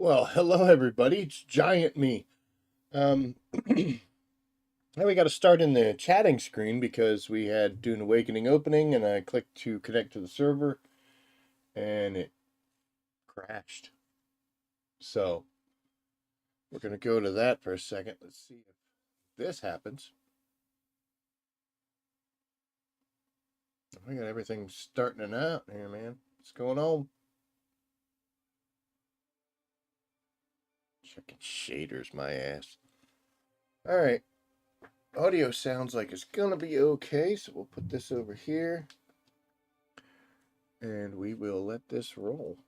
Well, hello everybody. It's Giant Me. Um, now we got to start in the chatting screen because we had Dune Awakening opening, and I clicked to connect to the server, and it crashed. So we're gonna go to that for a second. Let's see if this happens. We got everything starting out here, man. What's going on? Checking shaders, my ass. All right. Audio sounds like it's gonna be okay, so we'll put this over here, and we will let this roll.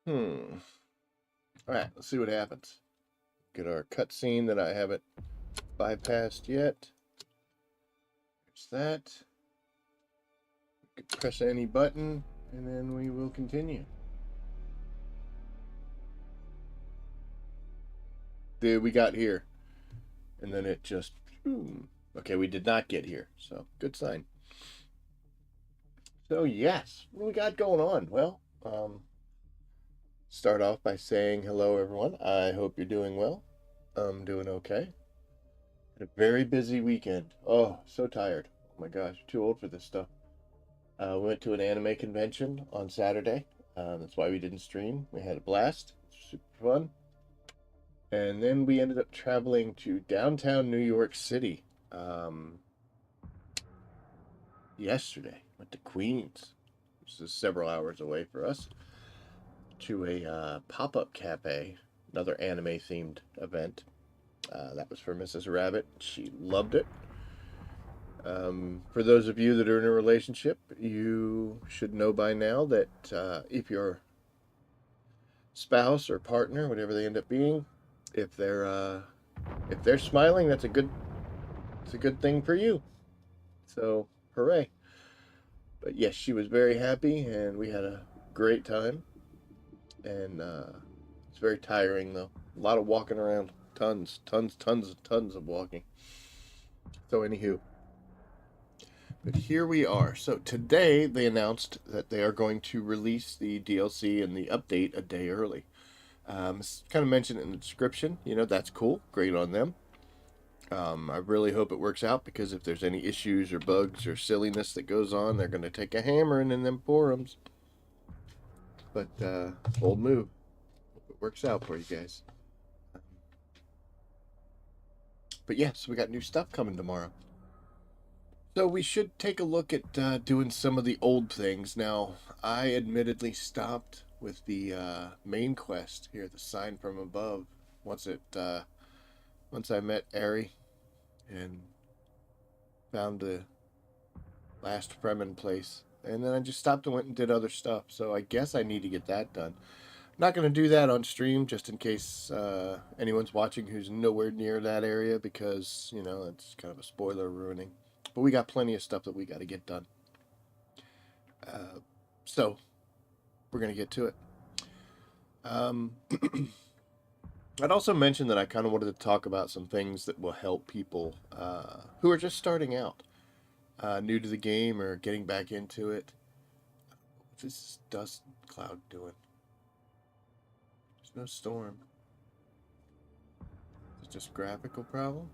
Hmm. All right, let's see what happens. Get our cutscene that I haven't bypassed yet. There's that. Press any button, and then we will continue. There we got here, and then it just boom. Okay, we did not get here, so good sign. So yes, what do we got going on? Well, start off by saying hello, everyone. I hope you're doing well. I'm doing okay. Had a very busy weekend. Oh, so tired. Oh my gosh, too old for this stuff. We went to an anime convention on Saturday. That's why we didn't stream. We had a blast. Super fun. And then we ended up traveling to downtown New York City yesterday. Went to Queens, which is several hours away for us, to a pop up cafe, another anime themed event. That was for Mrs. Rabbit. She loved it. For those of you that are in a relationship, you should know by now that if your spouse or partner, whatever they end up being, if they're smiling, it's a good thing for you. So hooray! But yes, she was very happy, and we had a great time. And it's very tiring though. A lot of walking around, tons of walking. So anywho, but here we are. So today they announced that they are going to release the DLC and the update a day early. It's kind of mentioned in the description. That's cool. Great on them. I really hope it works out because if there's any issues or bugs or silliness that goes on, they're going to take a hammer in them forums. But bold move. Hope it works out for you guys. But yeah, so we got new stuff coming tomorrow. So we should take a look at doing some of the old things. Now, I admittedly stopped with the main quest here, the sign from above. Once I met Ari and found the last Fremen place, and then I just stopped and went and did other stuff. So I guess I need to get that done. I'm not going to do that on stream, just in case anyone's watching who's nowhere near that area, because it's kind of a spoiler ruining. But we got plenty of stuff that we got to get done. So we're going to get to it. I'd also mention that I kind of wanted to talk about some things that will help people who are just starting out, new to the game or getting back into it. What's this dust cloud doing? There's no storm. Is it just graphical problem?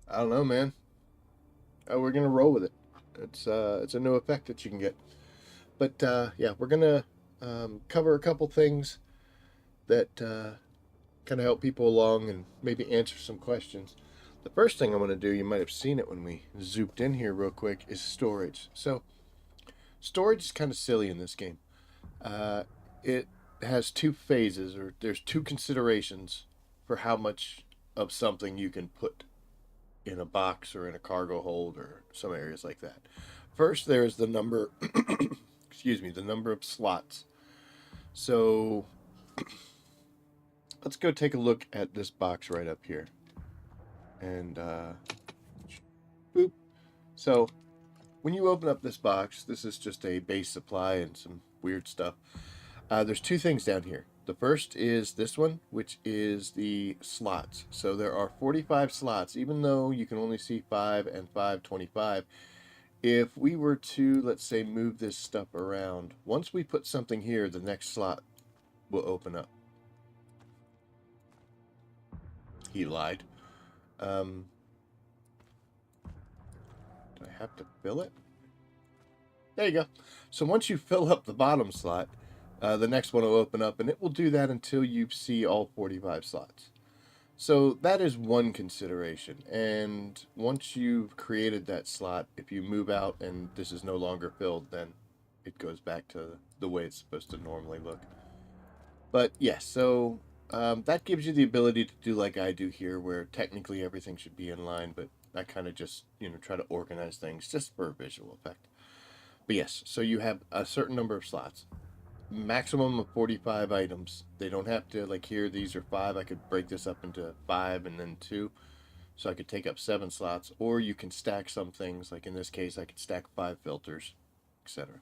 I don't know, man. We're gonna roll with it. It's a new effect that you can get. But yeah, we're gonna cover a couple things that kind of help people along and maybe answer some questions. The first thing I'm going to do, you might have seen it when we zoomed in here real quick, is storage. So storage is kind of silly in this game. It has two phases, or there's two considerations for how much of something you can put in a box or in a cargo hold or some areas like that. First, there is the number, excuse me, the number of slots. So let's go take a look at this box right up here. And boop. So when you open up this box, this is just a base supply and some weird stuff. There's two things down here. The first is this one, which is the slots. So there are 45 slots, even though you can only see 5 and 525. if we were to, let's say, move this stuff around, once we put something here, the next slot will open up. He lied. Do I have to fill it? There you go. So once you fill up the bottom slot, the next one will open up, and it will do that until you see all 45 slots. So that is one consideration. And once you've created that slot, if you move out and this is no longer filled, then it goes back to the way it's supposed to normally look. But yes, so that gives you the ability to do like I do here, where technically everything should be in line, but I kind of just, try to organize things just for a visual effect. But yes, so you have a certain number of slots, maximum of 45 items. They don't have to, like here, these are 5. I could break this up into 5 and then 2. So I could take up 7 slots, or you can stack some things. Like in this case, I could stack 5 filters, etc.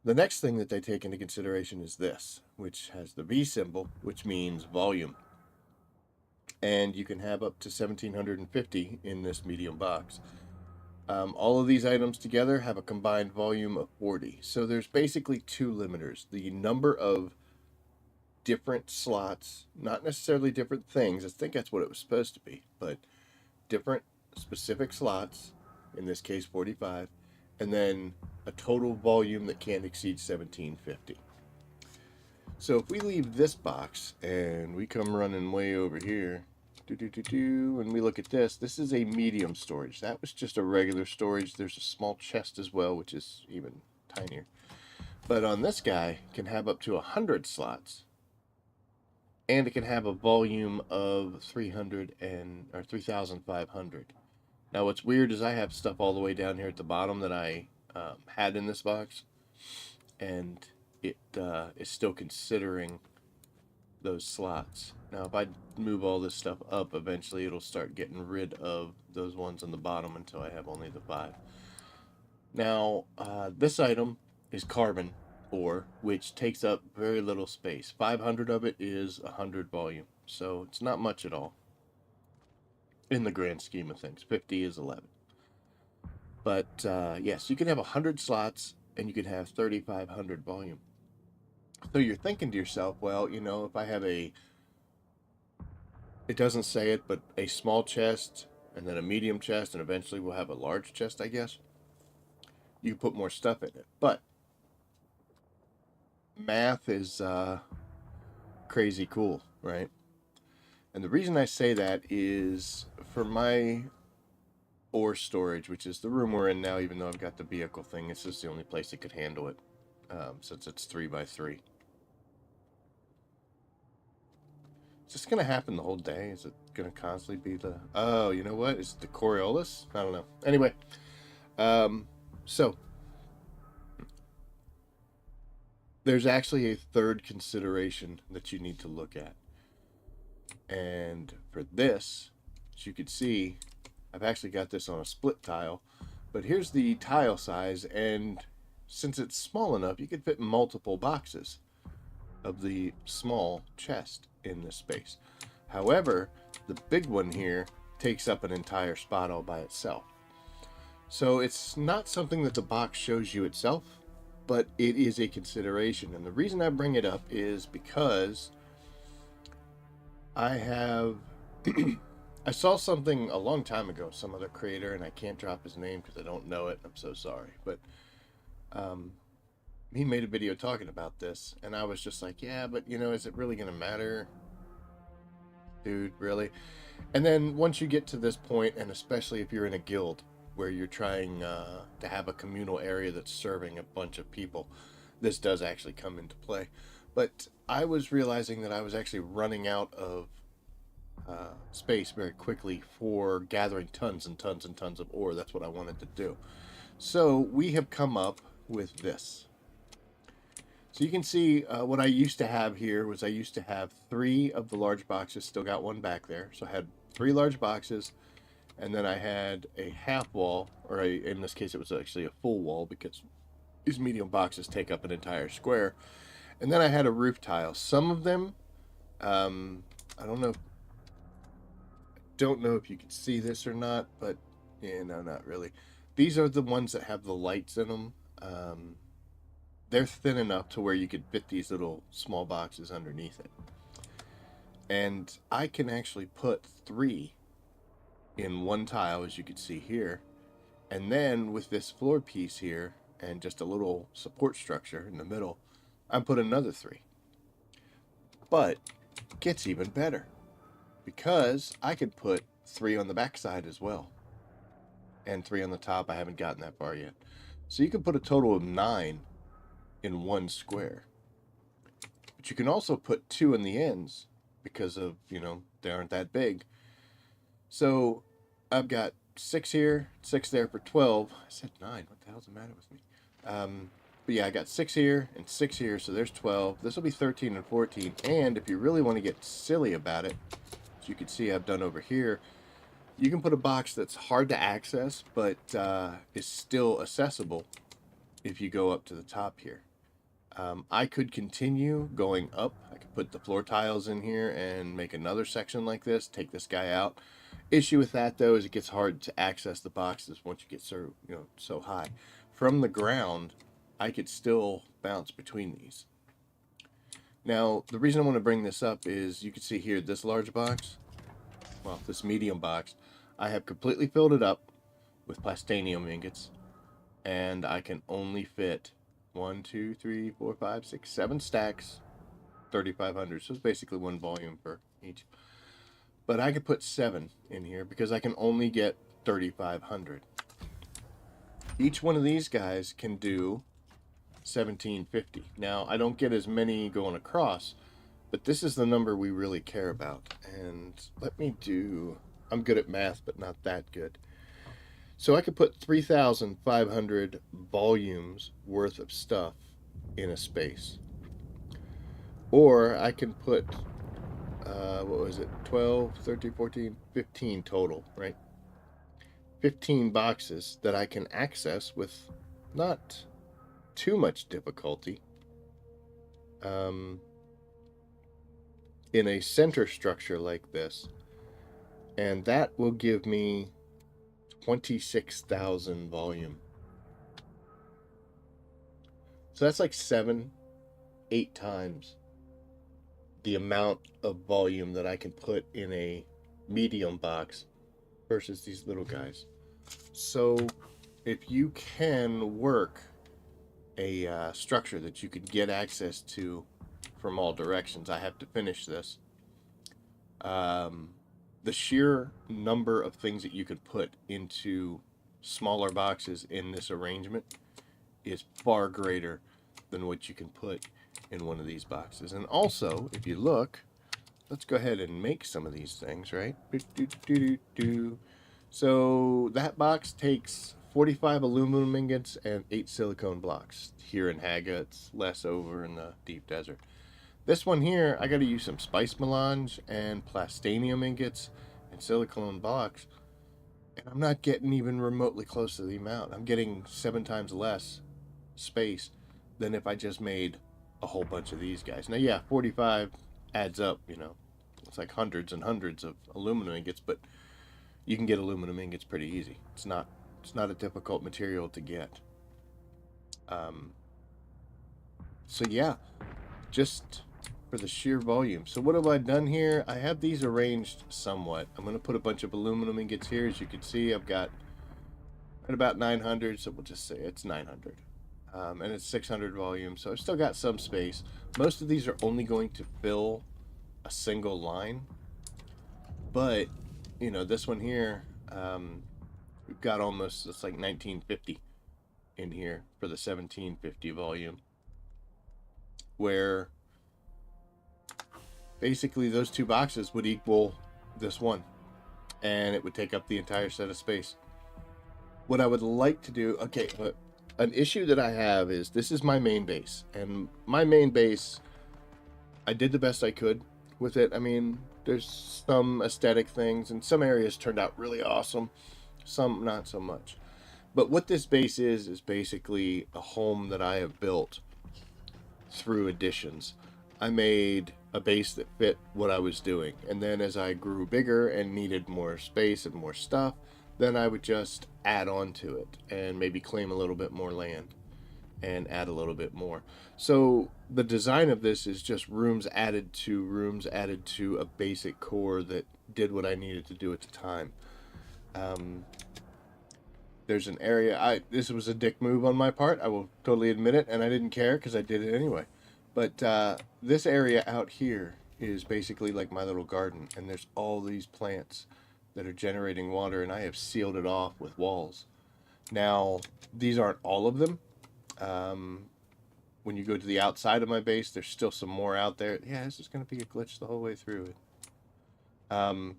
The next thing that they take into consideration is this, which has the V symbol, which means volume. And you can have up to 1750 in this medium box. All of these items together have a combined volume of 40. So there's basically 2 limiters. The number of different slots, not necessarily different things. I think that's what it was supposed to be, but different specific slots, in this case 45, and then a total volume that can't exceed 1750. So if we leave this box and we come running way over here, and we look at this, this is a medium storage. That was just a regular storage. There's a small chest as well, which is even tinier. But on this guy, can have up to 100 slots, and it can have a volume of 3,500. Now what's weird is I have stuff all the way down here at the bottom that I had in this box, and it is still considering those slots. Now if I move all this stuff up, eventually it'll start getting rid of those ones on the bottom until I have only the 5. Now this item is carbon ore, which takes up very little space. 500 of it is 100 volume, so it's not much at all in the grand scheme of things. 50 is 11. But yes, you can have 100 slots and you can have 3,500 volume. So you're thinking to yourself, well, if I have it doesn't say it, but a small chest and then a medium chest, and eventually we'll have a large chest, I guess, you can put more stuff in it. But math is crazy cool, right? And the reason I say that is for my ore storage, which is the room we're in now, even though I've got the vehicle thing, it's just the only place that could handle it, since it's 3x3. Is this going to happen the whole day? Is it going to constantly be the... Oh, you know what? Is it the Coriolis? I don't know. Anyway, so there's actually a third consideration that you need to look at. And for this, as you can see, I've actually got this on a split tile, but here's the tile size, and since it's small enough, you could fit multiple boxes of the small chest in this space. However, the big one here takes up an entire spot all by itself. So it's not something that the box shows you itself, but it is a consideration. And the reason I bring it up is because I have I saw something a long time ago, some other creator, and I can't drop his name because I don't know it. I'm so sorry. But he made a video talking about this, and I was just like, yeah, but is it really going to matter? Dude, really? And then once you get to this point, and especially if you're in a guild where you're trying to have a communal area that's serving a bunch of people, this does actually come into play. But I was realizing that I was actually running out of space very quickly for gathering tons and tons and tons of ore. That's what I wanted to do. So we have come up with this. So you can see what I used to have here was I used to have 3 of the large boxes, still got one back there. So I had 3 large boxes, and then I had a half wall, or in this case it was actually a full wall because these medium boxes take up an entire square. And then I had a roof tile. Some of them, I don't know if you can see this or not, but Yeah, no, not really. These are the ones that have the lights in them. They're thin enough to where you could fit these little small boxes underneath it. And I can actually put 3 in one tile, as you can see here. And then with this floor piece here and just a little support structure in the middle, I put another 3. But it gets even better because I could put 3 on the back side as well. And 3 on the top. I haven't gotten that far yet. So you can put a total of 9 in one square. But you can also put 2 in the ends because of, they aren't that big. So I've got 6 here, 6 there for 12. I said 9. What the hell's the matter with me? But yeah, I got 6 here and 6 here, so there's 12. This will be 13 and 14. And if you really want to get silly about it, as you can see I've done over here, you can put a box that's hard to access, but is still accessible if you go up to the top here. I could continue going up. I could put the floor tiles in here and make another section like this, take this guy out. Issue with that though is it gets hard to access the boxes once you get so high. From the ground, I could still bounce between these. Now, the reason I want to bring this up is you can see here this large box, well, this medium box, I have completely filled it up with plastanium ingots, and I can only fit 1, 2, 3, 4, 5, 6, 7 stacks, 3,500. So it's basically one volume for each. But I could put 7 in here because I can only get 3,500. Each one of these guys can do 1,750. Now, I don't get as many going across, but this is the number we really care about. And let me do, I'm good at math, but not that good. So I could put 3,500 volumes worth of stuff in a space. Or I can put, what was it, 12, 13, 14, 15 total, right? 15 boxes that I can access with not too much difficulty in a center structure like this. And that will give me 26,000 volume. So that's like 7, 8 times the amount of volume that I can put in a medium box versus these little guys. So if you can work a structure that you could get access to from all directions, I have to finish this. The sheer number of things that you could put into smaller boxes in this arrangement is far greater than what you can put in one of these boxes. And also, if you look, let's go ahead and make some of these things, right? So that box takes 45 aluminum ingots and 8 silicone blocks. Here in Haga, it's less over in the deep desert. This one here, I got to use some spice melange and plastanium ingots and silicone blocks, and I'm not getting even remotely close to the amount. I'm getting 7 times less space than if I just made a whole bunch of these guys. Now, yeah, 45 adds up, It's like hundreds and hundreds of aluminum ingots, but you can get aluminum ingots pretty easy. It's not a difficult material to get. So yeah, just for the sheer volume. So what have I done here? I have these arranged somewhat. I'm going to put a bunch of aluminum ingots here. As you can see, I've got at about 900, so we'll just say it's 900. And it's 600 volume, so I've still got some space. Most of these are only going to fill a single line. But, this one here, we've got almost, it's like 1950 in here for the 1750 volume. Where basically those 2 boxes would equal this one, and it would take up the entire set of space. What I would like to do, okay, but an issue that I have is this is my main base, and my main base, I did the best I could with it. I mean, there's some aesthetic things, and some areas turned out really awesome, some not so much. But what this base is basically a home that I have built through additions. I made a base that fit what I was doing, and then as I grew bigger and needed more space and more stuff, then I would just add on to it and maybe claim a little bit more land and add a little bit more. So the design of this is just rooms added to a basic core that did what I needed to do at the time. Um, there's an area. This was a dick move on my part. I will totally admit it, and I didn't care because I did it anyway. But this area out here is basically like my little garden, and there's all these plants that are generating water, and I have sealed it off with walls. Now, these aren't all of them. Um, when you go to the outside of my base, there's still some more out there. Yeah, this is going to be a glitch the whole way through it.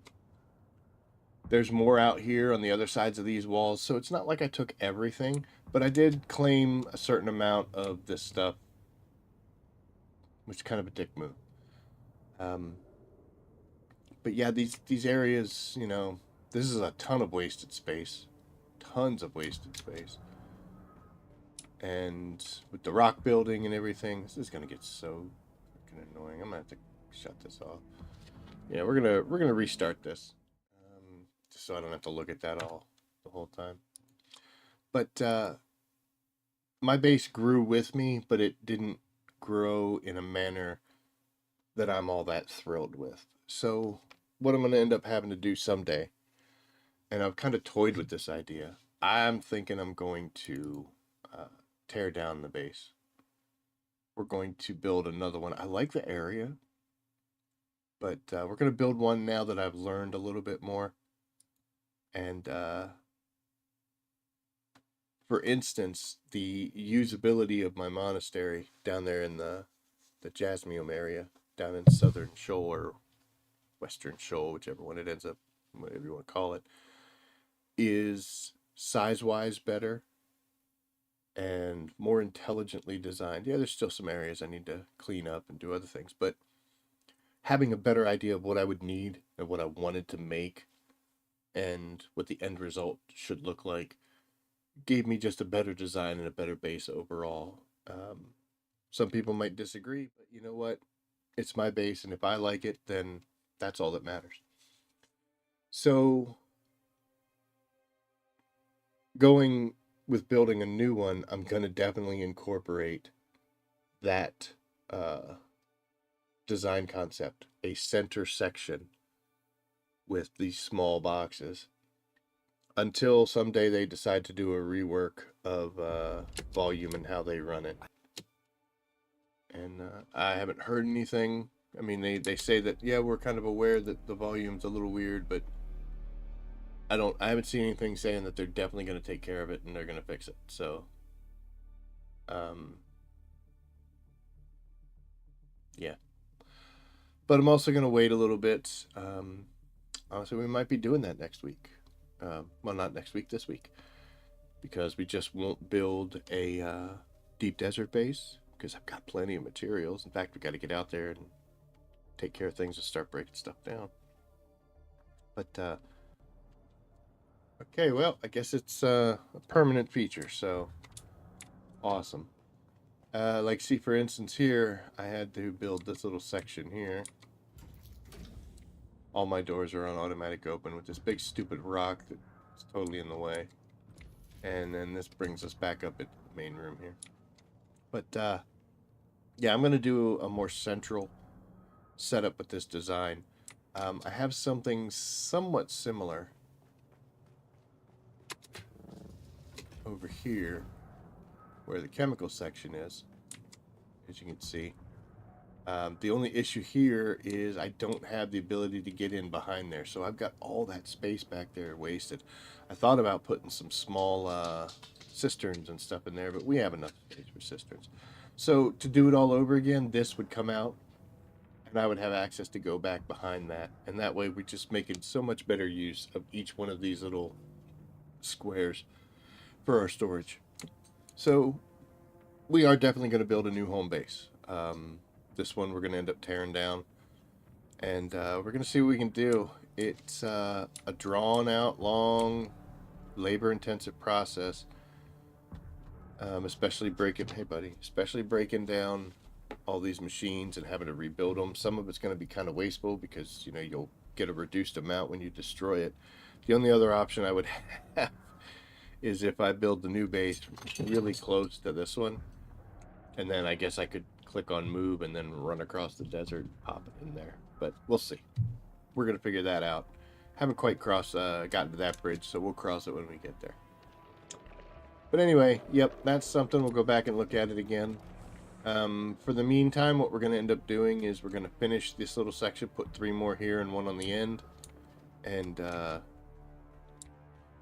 There's more out here on the other sides of these walls, so it's not like I took everything, but I did claim a certain amount of this stuff, which is kind of a dick move. Um, but yeah, these areas, you know, this is a ton of wasted space, tons of wasted space, and with the rock building and everything, this is gonna get so freaking annoying. I'm gonna have to shut this off. Yeah, we're gonna restart this, just so I don't have to look at that all the whole time. But my base grew with me, but it didn't grow in a manner that I'm all that thrilled with. So what I'm going to end up having to do someday, and I've kind of toyed with this idea, I'm thinking I'm going to tear down the base. We're going to build another one. I like the area, but we're going to build one now that I've learned a little bit more. And for instance, the usability of my monastery down there in the Jasmium area, down in Southern Shoal or Western Shoal, whichever one it ends up, whatever you want to call it, is size-wise better and more intelligently designed. Yeah, there's still some areas I need to clean up and do other things, but having a better idea of what I would need and what I wanted to make and what the end result should look like gave me just a better design and a better base overall. Some people might disagree, but you know what? It's my base, and if I like it, then that's all that matters. So, going with building a new one, I'm going to definitely incorporate that design concept, a center section with these small boxes, until someday they decide to do a rework of volume and how they run it. And I haven't heard anything. I mean, they say that, yeah, we're kind of aware that the volume's a little weird, but I haven't seen anything saying that they're definitely going to take care of it and they're going to fix it. So, yeah. But I'm also going to wait a little bit. Honestly, we might be doing that next week. Well, not next week, this week. Because we just won't build a deep desert base because I've got plenty of materials. In fact, we got to get out there and take care of things and start breaking stuff down. But okay, well, I guess it's a permanent feature, so awesome. Like, see, for instance, here I had to build this little section here. All my doors are on automatic open with this big stupid rock that's totally in the way. And then this brings us back up at the main room here. But yeah, I'm going to do a more central setup with this design. I have something somewhat similar over here where the chemical section is, as you can see. The only issue here is I don't have the ability to get in behind there, so I've got all that space back there wasted. I thought about putting some small cisterns and stuff in there, but we have enough space for cisterns. So to do it all over again, this would come out, and I would have access to go back behind that, and that way we're just making so much better use of each one of these little squares for our storage. So we are definitely going to build a new home base. This one we're going to end up tearing down, and we're going to see what we can do. It's a drawn out, long, labor intensive process, especially breaking down all these machines and having to rebuild them. Some of it's going to be kind of wasteful because, you know, you'll get a reduced amount when you destroy it, The only other option I would have is if I build the new base really close to this one, and then I guess I could click on move and then run across the desert and pop it in there. But we'll see. We're gonna figure that out. Haven't quite gotten to that bridge, so we'll cross it when we get there. But anyway, yep, that's something. We'll go back and look at it again. For the meantime, what we're going to end up doing is we're going to finish this little section, put 3 more here and 1 on the end, and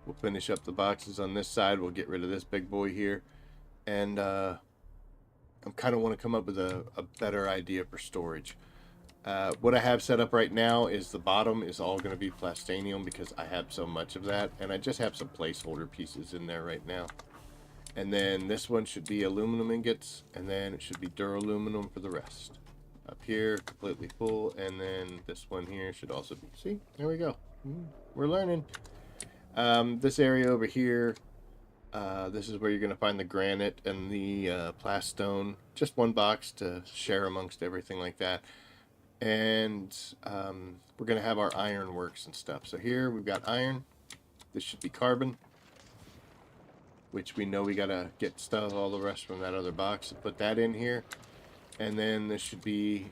we'll finish up the boxes on this side. We'll get rid of this big boy here, and I kind of want to come up with a better idea for storage. What I have set up right now is the bottom is all going to be plastanium because I have so much of that, and I just have some placeholder pieces in there right now. And then this one should be aluminum ingots, and then it should be duraluminum for the rest. Up here, completely full, and then this one here should also be. See, there we go. We're learning. This area over here, this is where you're going to find the granite and the plastone. Just one box to share amongst everything like that. And we're going to have our iron works and stuff. So here we've got iron. This should be carbon, which we know we gotta get stuff, all the rest from that other box, and put that in here. And then this should be,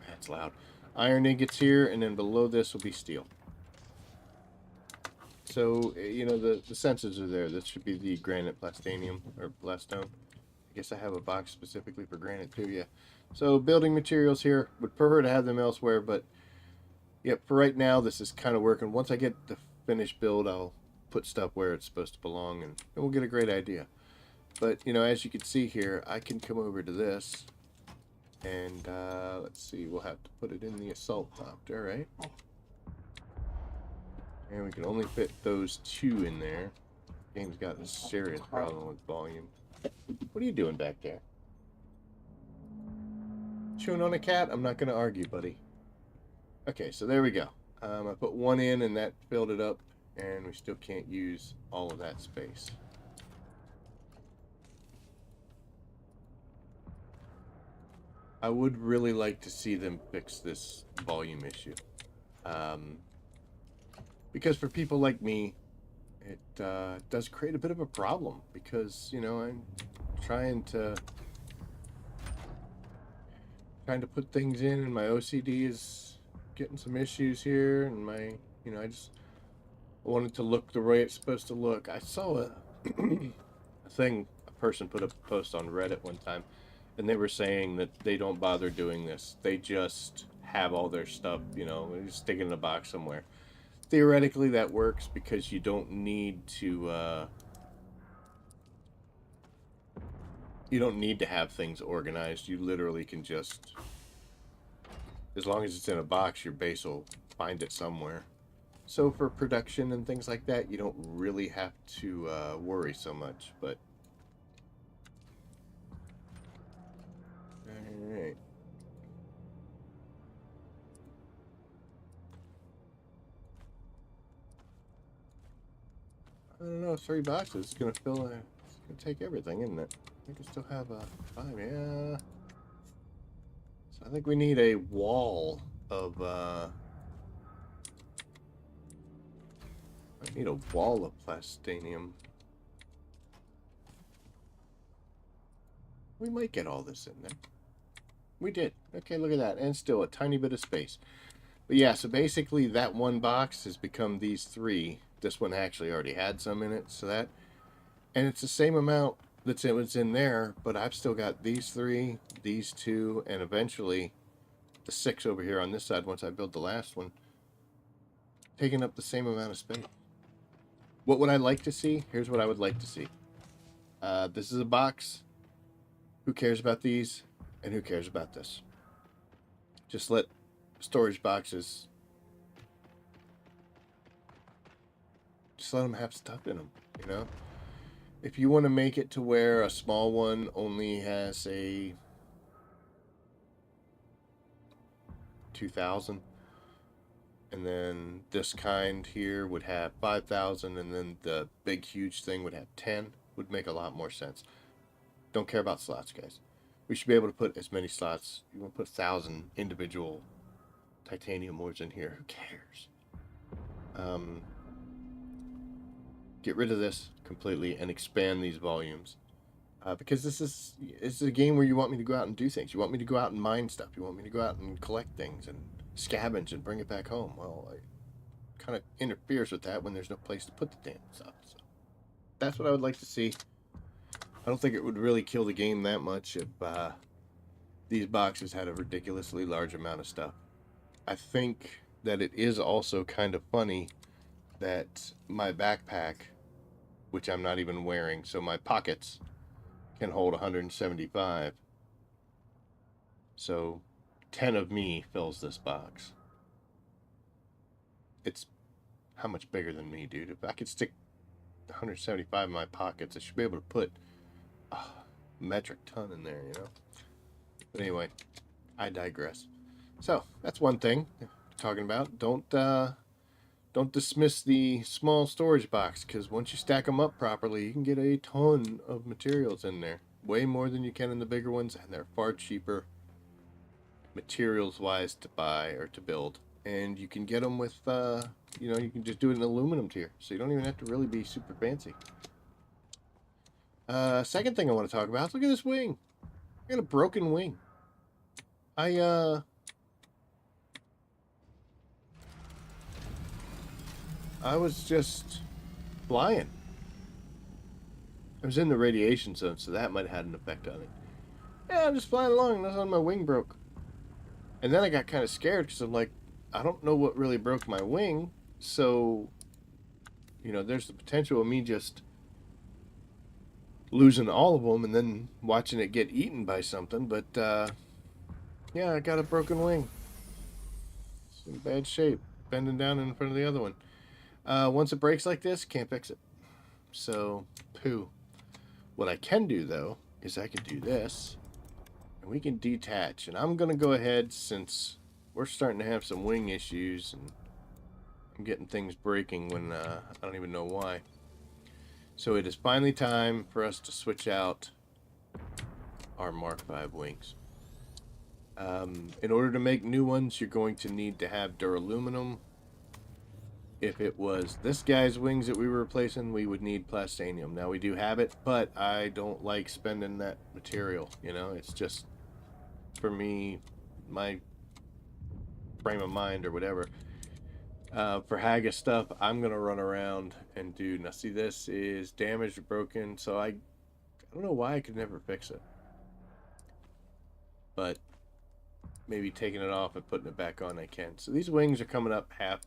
that's loud, iron ingots here, and then below this will be steel. So, you know, the sensors are there. This should be the granite plastanium, or plastone. I guess I have a box specifically for granite too, yeah. So, building materials here, would prefer to have them elsewhere, but, yeah, for right now, this is kind of working. Once I get the finished build, I'll put stuff where it's supposed to belong, and we'll get a great idea. But you know, as you can see here, I can come over to this, and let's see, we'll have to put it in the assault copter, right? And we can only fit those 2 in there. Game's got a serious problem with volume. What are you doing back there? Chewing on a cat? I'm not gonna argue, buddy. Okay, so there we go. I put 1 in, and that filled it up. And we still can't use all of that space. I would really like to see them fix this volume issue. Because for people like me, it does create a bit of a problem. Because, you know, I'm trying to put things in, and my OCD is getting some issues here, and my, you know, I want it to look the way it's supposed to look. I saw a person put a post on Reddit one time, and they were saying that they don't bother doing this. They just have all their stuff, you know, they just stick it in a box somewhere. Theoretically, that works because you don't need to have things organized. You literally can just, as long as it's in a box, your base will find it somewhere. So for production and things like that, you don't really have to worry so much, but... Alright. I don't know, 3 boxes is gonna fill a... It's gonna take everything, isn't it? I can still have 5, yeah. So I think we need a wall of, I need a wall of plastanium. We might get all this in there. We did. Okay, look at that. And still a tiny bit of space. But yeah, so basically that 1 box has become these 3. This one actually already had some in it, so that... And it's the same amount that's in there, but I've still got these 3, these 2, and eventually the 6 over here on this side once I build the last one, taking up the same amount of space. What would I like to see? Here's what I would like to see. This is a box. Who cares about these? And who cares about this? Just let storage boxes... Just let them have stuff in them, you know? If you want to make it to where a small one only has a 2,000, and then this kind here would have 5,000, and then the big huge thing would have 10, would make a lot more sense. Don't care about slots, guys. We should be able to put as many slots. You want to put 1,000 individual titanium ores in here, who cares? um, get rid of this completely and expand these volumes. Because this is a game where you want me to go out and do things. You want me to go out and mine stuff. You want me to go out and collect things and scavenge and bring it back home. Well, it kind of interferes with that when there's no place to put the damn stuff. So that's what I would like to see. I don't think it would really kill the game that much if these boxes had a ridiculously large amount of stuff. I think that it is also kind of funny that my backpack, which I'm not even wearing, so my pockets can hold 175. So 10 of me fills this box. It's how much bigger than me, dude? If I could stick 175 in my pockets, I should be able to put a metric ton in there, you know? But anyway, I digress. So that's one thing talking about. Don't dismiss the small storage box, because once you stack them up properly, you can get a ton of materials in there. Way more than you can in the bigger ones, and they're far cheaper materials-wise to buy or to build. And you can get them with, you know, you can just do it in aluminum tier, so you don't even have to really be super fancy. Second thing I want to talk about is look at this wing. I got a broken wing. I was just flying. I was in the radiation zone, so that might have had an effect on it. Yeah, I'm just flying along, and that's when my wing broke. And then I got kind of scared, because I'm like, I don't know what really broke my wing, so, you know, there's the potential of me just losing all of them and then watching it get eaten by something. But yeah, I got a broken wing. It's in bad shape, bending down in front of the other one. Once it breaks like this, can't fix it. So, poo. What I can do, though, is I can do this, and we can detach. And I'm going to go ahead, since we're starting to have some wing issues, and I'm getting things breaking when I don't even know why. So it is finally time for us to switch out our Mark V wings. In order to make new ones, you're going to need to have duraluminum. If it was this guy's wings that we were replacing, we would need plastanium. Now we do have it, but I don't like spending that material, you know? It's just, for me, my frame of mind or whatever. For Haggis stuff, I'm going to run around and do... Now see, this is damaged or broken, so I don't know why I could never fix it. But maybe taking it off and putting it back on I can. So these wings are coming up half.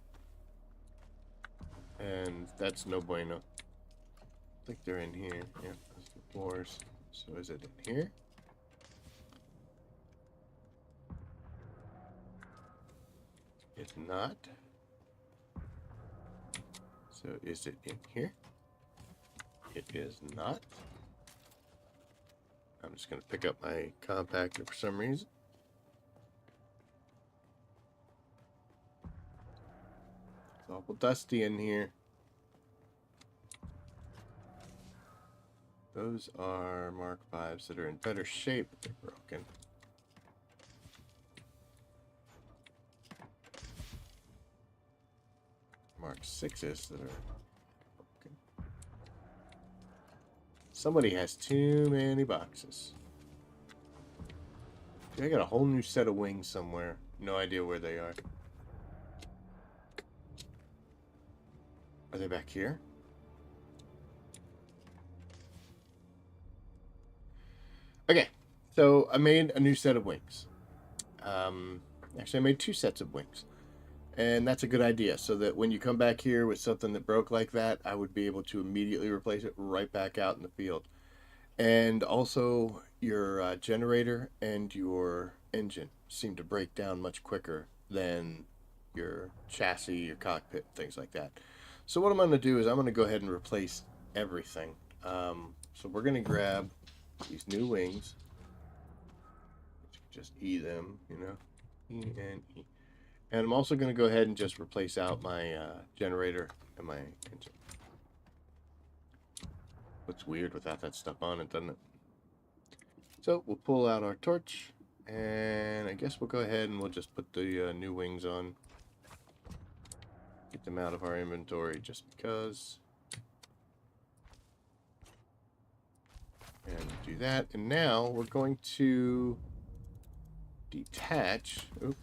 And that's no bueno. I think they're in here. Yeah, that's the floors. So is it in here? It's not. So is it in here? It is not. I'm just going to pick up my compactor for some reason. It's awful dusty in here. Those are Mark V's that are in better shape, but they're broken. Mark 6s that are broken. Somebody has too many boxes. I got a whole new set of wings somewhere. No idea where they are. Are they back here? Okay, so I made a new set of wings. Actually, I made 2 sets of wings. And that's a good idea, so that when you come back here with something that broke like that, I would be able to immediately replace it right back out in the field. And also, your generator and your engine seem to break down much quicker than your chassis, your cockpit, things like that. So what I'm going to do is I'm going to go ahead and replace everything. So we're going to grab these new wings. Just E them, you know, E and E. And I'm also going to go ahead and just replace out my generator and my engine. Looks weird without that stuff on it, doesn't it? So we'll pull out our torch, and I guess we'll go ahead and we'll just put the new wings on. Get get them out of our inventory just because. And do that. And now we're going to detach. Oop.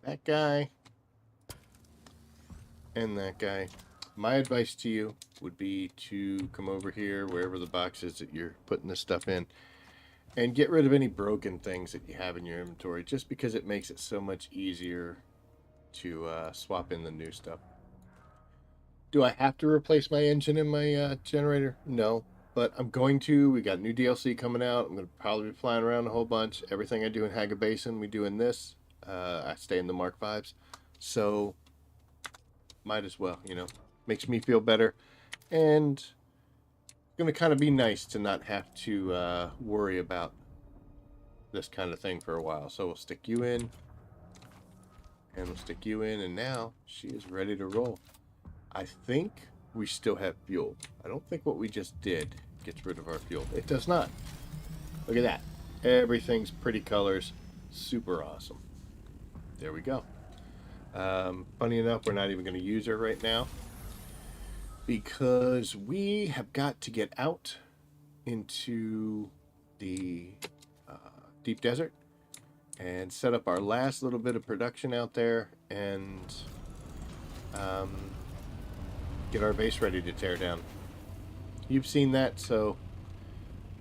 That guy. And that guy. My advice to you would be to come over here, wherever the box is that you're putting this stuff in, and get rid of any broken things that you have in your inventory, just because it makes it so much easier to swap in the new stuff. Do I have to replace my engine in my generator? No, but I'm going to. We got new DLC coming out. I'm going to probably be flying around a whole bunch. Everything I do in Haga Basin, we do in this. I stay in the Mark Vs, so might as well, you know. Makes me feel better, and it's going to kind of be nice to not have to worry about this kind of thing for a while. So we'll stick you in, and we'll stick you in, and now she is ready to roll. I think we still have fuel. I don't think what we just did gets rid of our fuel. It does not. Look at that. Everything's pretty colors. Super awesome. There we go. Funny enough, we're not even going to use her right now because we have got to get out into the deep desert and set up our last little bit of production out there and get our base ready to tear down. You've seen that, so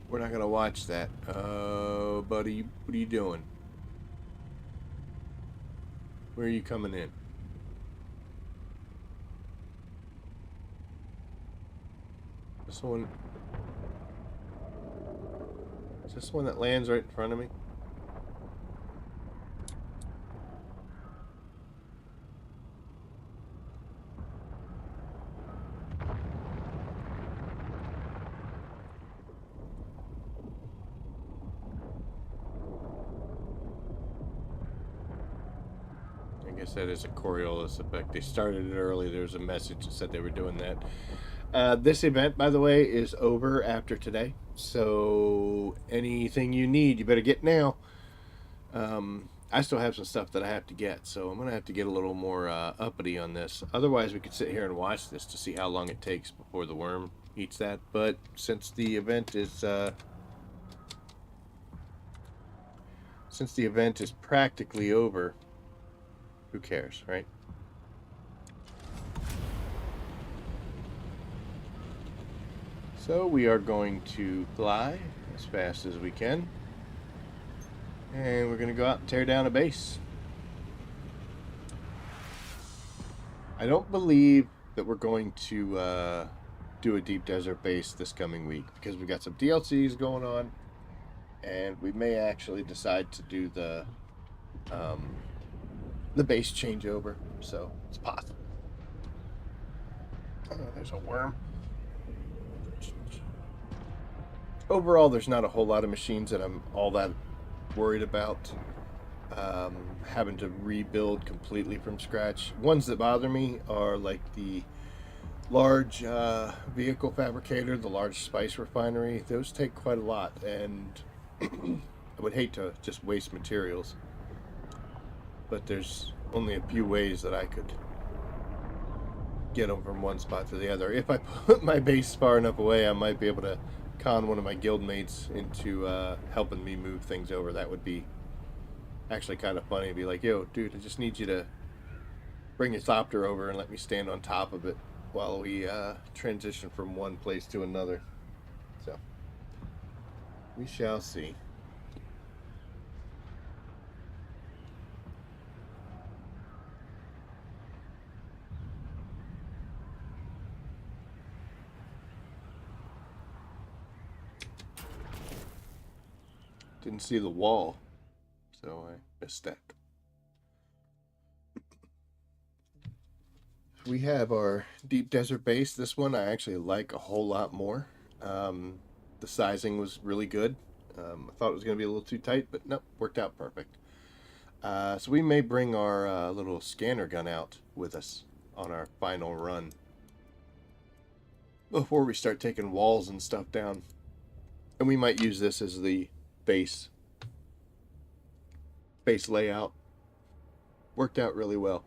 we're not going to watch that. Buddy, what are you doing? Where are you coming in? This one... Is this one that lands right in front of me? I guess that is a Coriolis effect. They started it early. There was a message that said they were doing that. This event, by the way, is over after today. So anything you need, you better get now. I still have some stuff that I have to get, so I'm going to have to get a little more uppity on this. Otherwise, we could sit here and watch this to see how long it takes before the worm eats that. But since the event is practically over, who cares, right? So we are going to fly as fast as we can. And we're going to go out and tear down a base. I don't believe that we're going to do a deep desert base this coming week because we've got some DLCs going on. And we may actually decide to do the base changeover. So it's possible. Oh, there's a worm. Overall, there's not a whole lot of machines that I'm all that worried about having to rebuild completely from scratch. Ones that bother me are like the large vehicle fabricator, the large spice refinery. Those take quite a lot, and I would hate to just waste materials. But there's only a few ways that I could get them from one spot to the other. If I put my base far enough away, I might be able to con one of my guildmates into helping me move things over. That would be actually kind of funny. Be like, yo, dude, I just need you to bring your thopter over and let me stand on top of it while we transition from one place to another. So, we shall see. Didn't see the wall, so I missed that. We have our deep desert base. This one I actually like a whole lot more. The sizing was really good. I thought it was going to be a little too tight, but nope, worked out perfect. So we may bring our little scanner gun out with us on our final run before we start taking walls and stuff down. And we might use this as the base layout. Worked out really well.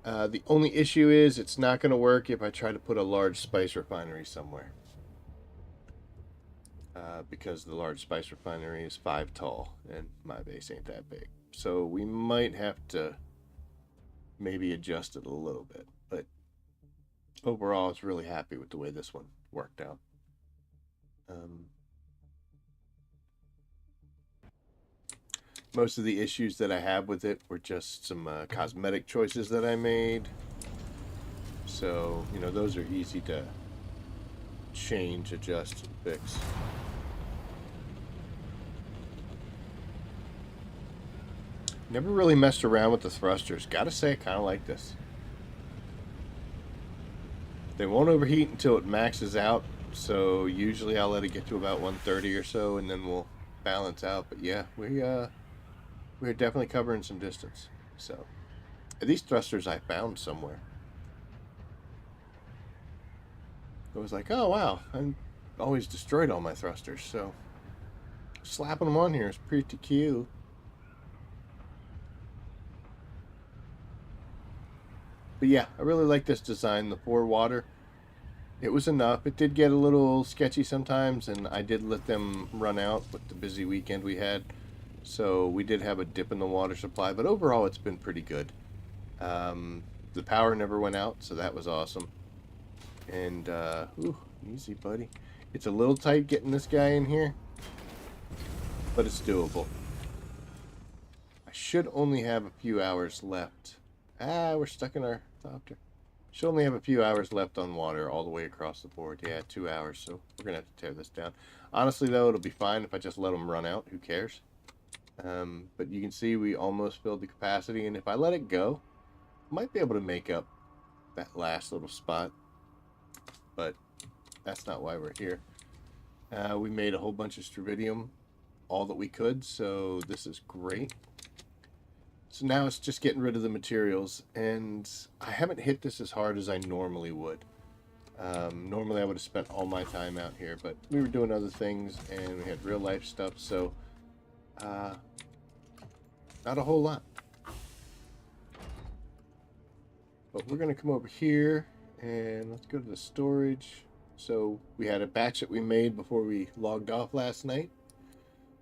The only issue is it's not going to work if I try to put a large spice refinery somewhere. Because the large spice refinery is 5 tall and my base ain't that big. So we might have to maybe adjust it a little bit. But overall, I was really happy with the way this one worked out. Most of the issues that I have with it were just some cosmetic choices that I made. So, you know, those are easy to change, adjust, and fix. Never really messed around with the thrusters. Gotta say, I kind of like this. They won't overheat until it maxes out, so usually I'll let it get to about 130 or so, and then we'll balance out. But yeah, we're definitely covering some distance. So these thrusters I found somewhere. I was like, oh wow, I always destroyed all my thrusters, so slapping them on here is pretty cute. But yeah, I really like this design. The 4 water, it was enough. It did get a little sketchy sometimes, and I did let them run out with the busy weekend we had. So we did have a dip in the water supply, but overall it's been pretty good. The power never went out, so that was awesome. And, ooh, easy, buddy. It's a little tight getting this guy in here, but it's doable. I should only have a few hours left. We're stuck in our thopter. Should only have a few hours left on water all the way across the board. Yeah, 2 hours, so we're going to have to tear this down. Honestly, though, it'll be fine if I just let them run out. Who cares? But you can see we almost filled the capacity, and if I let it go, I might be able to make up that last little spot. But that's not why we're here. We made a whole bunch of strontium, all that we could, so this is great. So now it's just getting rid of the materials, and I haven't hit this as hard as I normally would. Normally I would have spent all my time out here, but we were doing other things, and we had real life stuff, so not a whole lot. But we're going to come over here, and let's go to the storage. So we had a batch that we made before we logged off last night.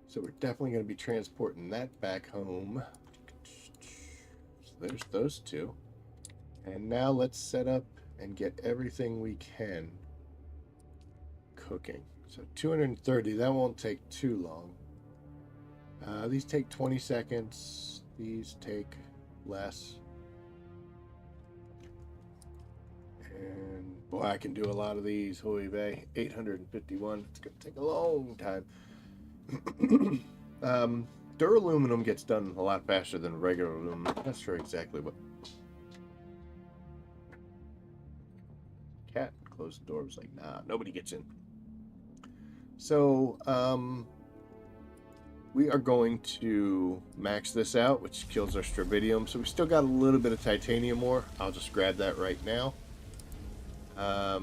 So we're definitely going to be transporting that back home. So there's those two. And now let's set up and get everything we can cooking. So 230, that won't take too long. These take 20 seconds. These take less. And boy, I can do a lot of these. Holy vey, 851. It's going to take a long time. Duraluminum gets done a lot faster than regular aluminum. I'm not sure exactly what. Cat closed the door. Was like, nah, nobody gets in. So, we are going to max this out, which kills our strontium. So we still got a little bit of titanium ore. I'll just grab that right now.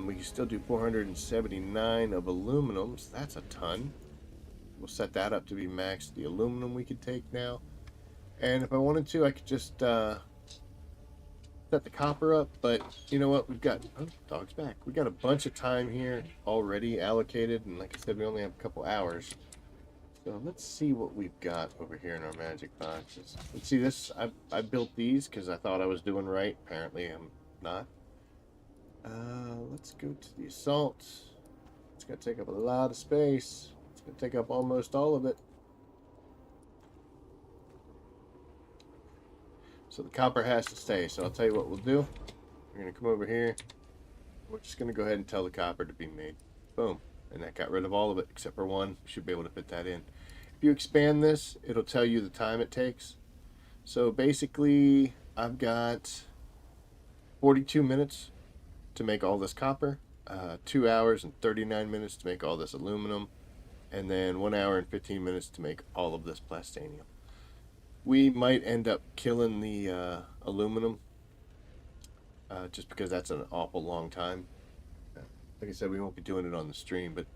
We can still do 479 of aluminums. That's a ton. We'll set that up to be maxed. The aluminum we could take now. And if I wanted to, I could just set the copper up. But you know what? We've got... Oh, dog's back. We've got a bunch of time here already allocated. And like I said, we only have a couple hours. So let's see what we've got over here in our magic boxes. Let's see this. I built these because I thought I was doing right. Apparently I'm not. Let's go to the assault. It's going to take up a lot of space. It's going to take up almost all of it. So the copper has to stay. So I'll tell you what we'll do. We're going to come over here. We're just going to go ahead and tell the copper to be made. Boom. And that got rid of all of it except for one. We should be able to fit that in. If you expand this, it'll tell you the time it takes. So basically, I've got 42 minutes to make all this copper, 2 hours and 39 minutes to make all this aluminum, and then 1 hour and 15 minutes to make all of this plastanium. We might end up killing the aluminum just because that's an awful long time. Like I said, we won't be doing it on the stream, but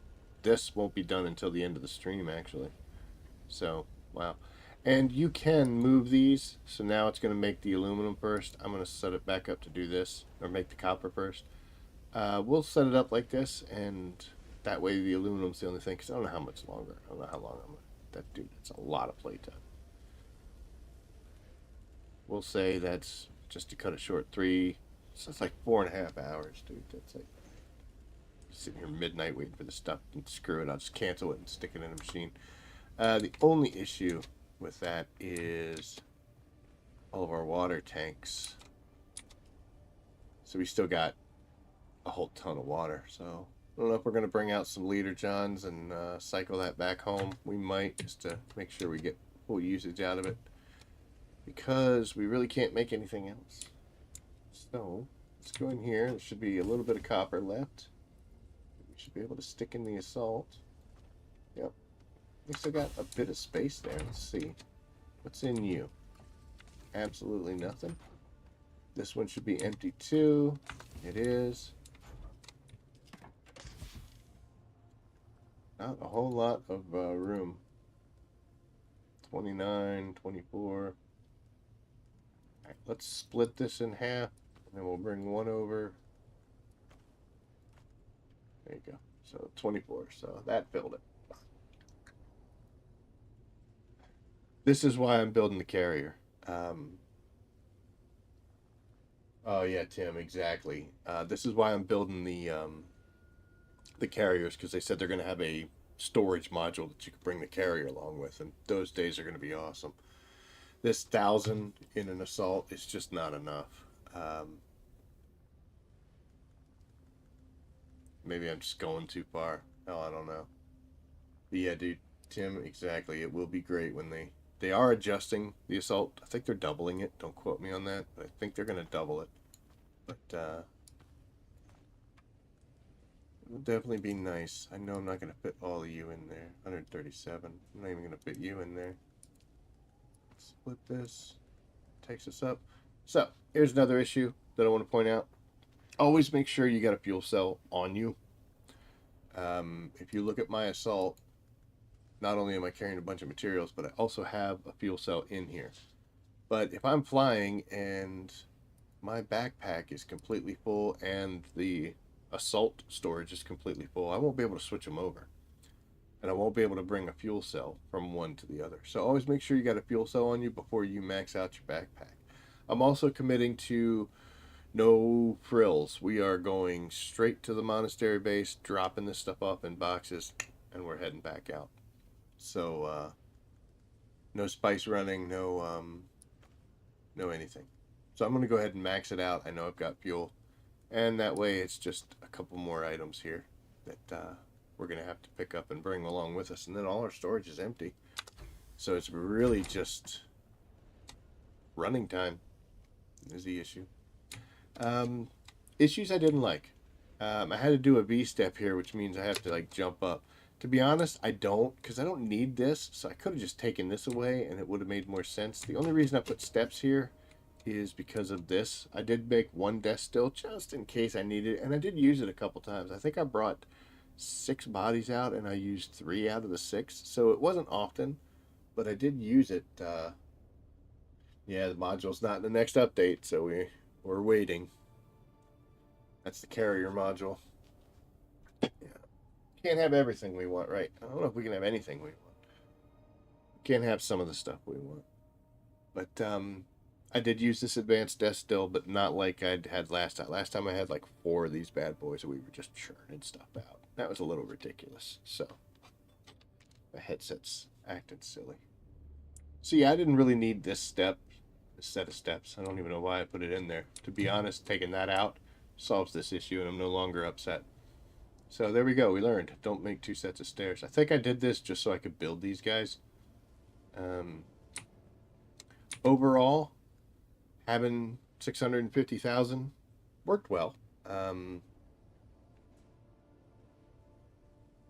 this won't be done until the end of the stream, actually. So, wow. And you can move these. So now it's going to make the aluminum first. I'm going to set it back up to do this, or make the copper first. We'll set it up like this, and that way the aluminum's the only thing, because I don't know how much longer. I don't know how long I'm going to. That, dude, that's a lot of playtime. We'll say that's, just to cut it short, 3. So it's like 4.5 hours, dude. That's like sitting here midnight waiting for the stuff, and screw it. I'll just cancel it and stick it in a machine. The only issue with that is all of our water tanks. So we still got a whole ton of water. So I don't know if we're going to bring out some liter johns and cycle that back home. We might, just to make sure we get full usage out of it, because we really can't make anything else. So let's go in here. There should be a little bit of copper left. We should be able to stick in the assault. Yep. We still got a bit of space there. Let's see. What's in you? Absolutely nothing. This one should be empty too. It is. Not a whole lot of room. 29, 24. All right, let's split this in half, and then we'll bring one over. There you go. So 24. So that filled it. This is why I'm building the carrier. Oh yeah, Tim, exactly. This is why I'm building the carriers, because they said they're going to have a storage module that you can bring the carrier along with, and those days are going to be awesome. This 1,000 in an assault is just not enough. Maybe I'm just going too far. Hell, I don't know. But yeah, dude, Tim, exactly. It will be great when they are adjusting the assault. I think they're doubling it. Don't quote me on that, but I think they're going to double it. But it will definitely be nice. I know I'm not going to fit all of you in there. 137. I'm not even going to fit you in there. Split this. Takes us up. So, here's another issue that I want to point out. Always make sure you got a fuel cell on you. If you look at my assault, not only am I carrying a bunch of materials, but I also have a fuel cell in here. But if I'm flying and my backpack is completely full and the assault storage is completely full, I won't be able to switch them over. And I won't be able to bring a fuel cell from one to the other. So always make sure you got a fuel cell on you before you max out your backpack. I'm also committing to no frills. We are going straight to the monastery base, dropping this stuff off in boxes, and we're heading back out. So no spice running, no anything. So I'm going to go ahead and max it out. I know I've got fuel, and that way it's just a couple more items here that we're going to have to pick up and bring along with us, and then all our storage is empty. So it's really just running time is the issue. Issues I didn't like. I had to do a V-step here, which means I have to like jump up. To be honest, I don't, because I don't need this, so I could have just taken this away and it would have made more sense. The only reason I put steps here is because of this. I did make one desk still just in case I needed it, and I did use it a couple times. I think I brought 6 bodies out and I used 3 out of the 6, so it wasn't often, but I did use it. Yeah, the module's not in the next update, so we're waiting. That's the carrier module. Yeah. Can't have everything we want, right? I don't know if we can have anything we want. Can't have some of the stuff we want. But I did use this advanced desk still, but not like I'd had last time. Last time I had like 4 of these bad boys and we were just churning stuff out. That was a little ridiculous. So the headset's acting silly. So yeah, I didn't really need this step, this set of steps. I don't even know why I put it in there. To be honest, taking that out solves this issue and I'm no longer upset. So there we go. We learned. Don't make 2 sets of stairs. I think I did this just so I could build these guys. Overall, having 650,000 worked well.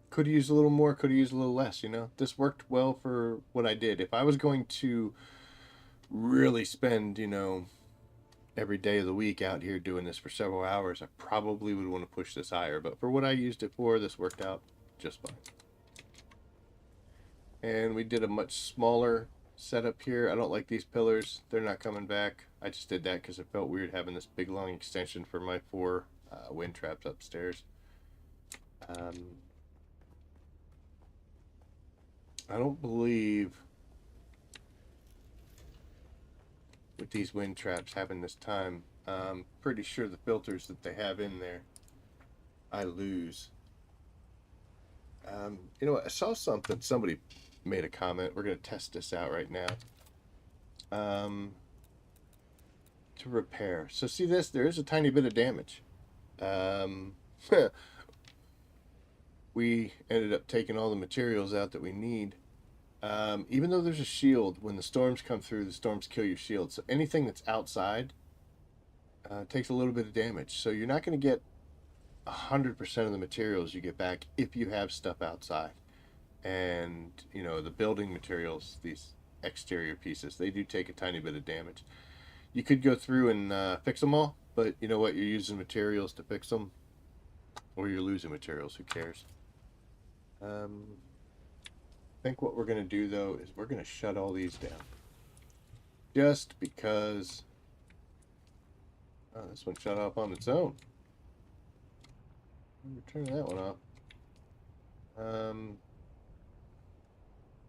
Could have used a little more, could have used a little less, you know. This worked well for what I did. If I was going to really spend, you know, every day of the week out here doing this for several hours, I probably would want to push this higher. But for what I used it for, this worked out just fine. And we did a much smaller setup here. I don't like these pillars. They're not coming back. I just did that because it felt weird having this big long extension for my 4 wind traps upstairs. I don't believe with these wind traps having this time, I'm pretty sure the filters that they have in there, I lose. You know what? I saw something. Somebody made a comment. We're going to test this out right now. To repair. So see this? There is a tiny bit of damage. We ended up taking all the materials out that we need. Even though there's a shield, when the storms come through, the storms kill your shield. So anything that's outside takes a little bit of damage. So you're not going to get 100% of the materials you get back if you have stuff outside. And, you know, the building materials, these exterior pieces, they do take a tiny bit of damage. You could go through and fix them all, but you know what? You're using materials to fix them, or you're losing materials. Who cares? I think what we're going to do, though, is we're going to shut all these down. Just because... Oh, this one shut off on its own. Turn that one off.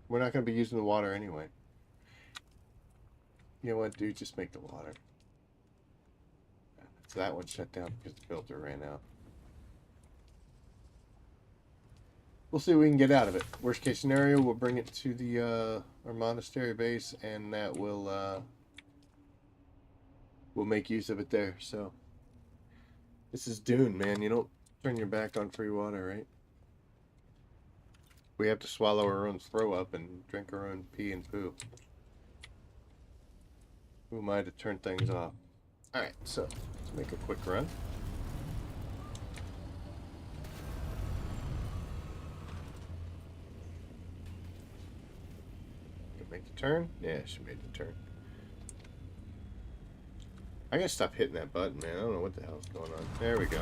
We're not going to be using the water anyway. You know what, dude? Just make the water. So that one shut down because the filter ran out. We'll see what we can get out of it. Worst case scenario, we'll bring it to the our monastery base, and that will we'll make use of it there. So this is Dune, man. You don't turn your back on free water, right? We have to swallow our own throw up and drink our own pee and poo. Who am I to turn things off? Alright, so let's make a quick run. Can make the turn? Yeah, she made the turn. I gotta stop hitting that button, man. I don't know what the hell's going on. There we go.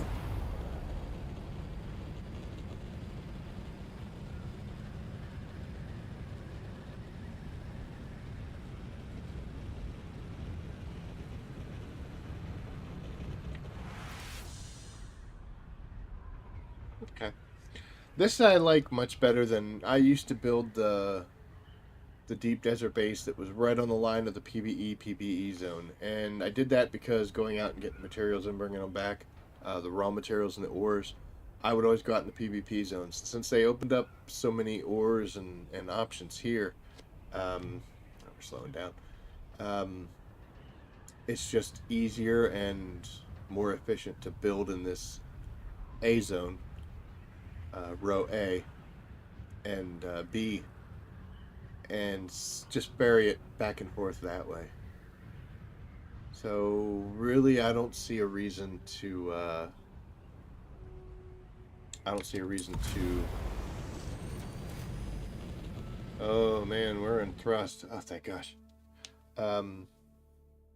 Okay. This I like much better than I used to build the deep desert base that was right on the line of the PvE zone, and I did that because going out and getting materials and bringing them back, the raw materials and the ores, I would always go out in the PvP zones. Since they opened up so many ores and options here, we're slowing down. It's just easier and more efficient to build in this A zone, row A, and B, and just bury it back and forth that way. So really, I don't see a reason to. I don't see a reason to. Oh man, we're in thrust. Oh, thank gosh. I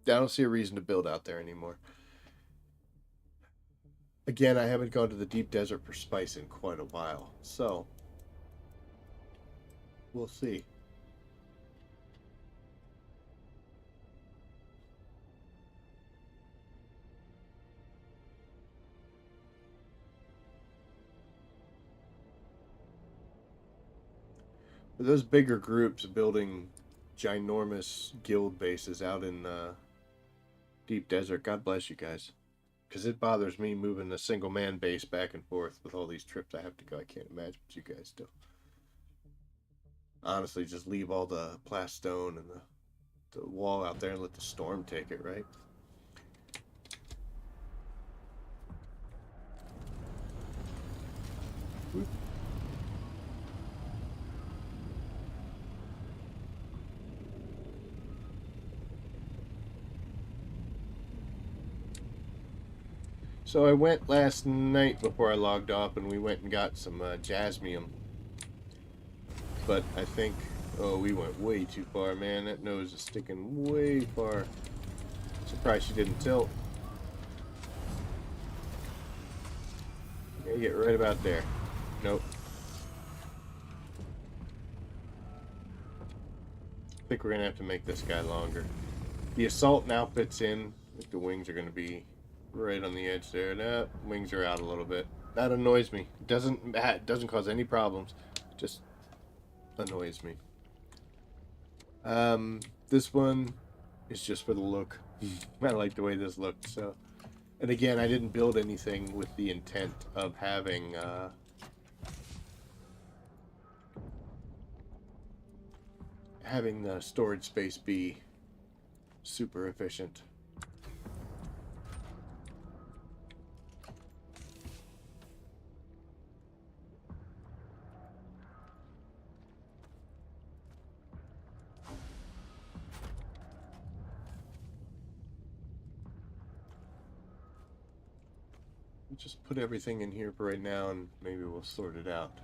don't see a reason to build out there anymore. Again, I haven't gone to the deep desert for spice in quite a while, so we'll see. Those bigger groups building ginormous guild bases out in deep desert, God bless you guys. Because it bothers me moving a single man base back and forth with all these trips I have to go. I can't imagine what you guys do. Honestly, just leave all the plastone and the wall out there and let the storm take it, right? Whoop. So I went last night before I logged off, and we went and got some jasmium. But I think, oh, we went way too far, man. That nose is sticking way far. Surprised she didn't tilt. Gotta get right about there. Nope. think we're gonna have to make this guy longer. The assault now fits in. I think the wings are gonna be right on the edge there. That wings are out a little bit. That annoys me. It doesn't cause any problems. Just annoys me. This one is just for the look. I like the way this looked. So, and again, I didn't build anything with the intent of having having the storage space be super efficient. Just put everything in here for right now, and maybe we'll sort it out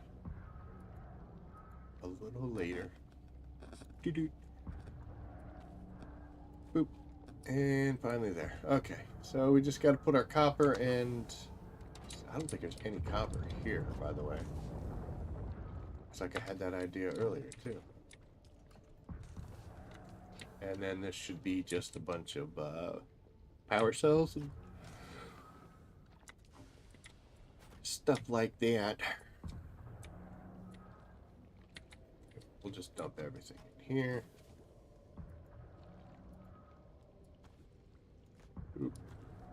a little later. Doo-doo. Boop. And finally there. Okay, so we just got to put our copper, and I don't think there's any copper here, by the way. Looks like I had that idea earlier, too. And then this should be just a bunch of power cells and stuff like that. We'll just dump everything in here. Boop.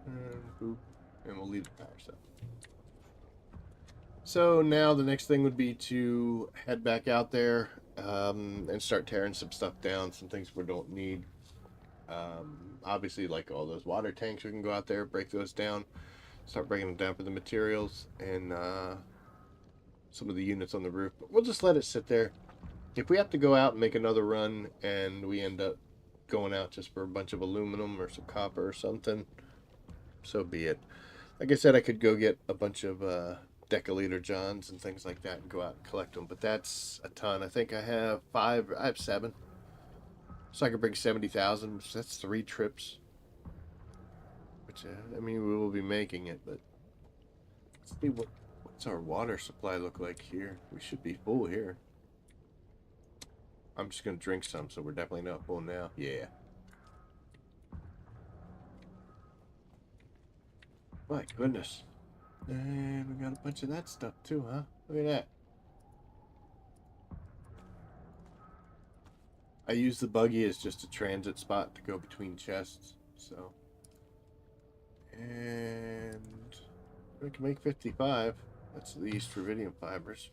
And boop. And we'll leave the power cell. So now the next thing would be to head back out there and start tearing some stuff down, some things we don't need. Obviously, like all those water tanks, we can go out there, break those down, start breaking them down for the materials and some of the units on the roof. But we'll just let it sit there. If we have to go out and make another run and we end up going out just for a bunch of aluminum or some copper or something, so be it. Like I said, I could go get a bunch of deciliter johns and things like that and go out and collect them, but that's a ton. I think I have 7. So I could bring 70,000, which that's 3 trips. Which, I mean, we will be making it, but let's see what's our water supply look like here. We should be full here. I'm just going to drink some, so we're definitely not full now. Yeah. My goodness. And we got a bunch of that stuff too, huh? Look at that. I use the buggy as just a transit spot to go between chests, so. And we can make 55. That's the East Rubidium fibers.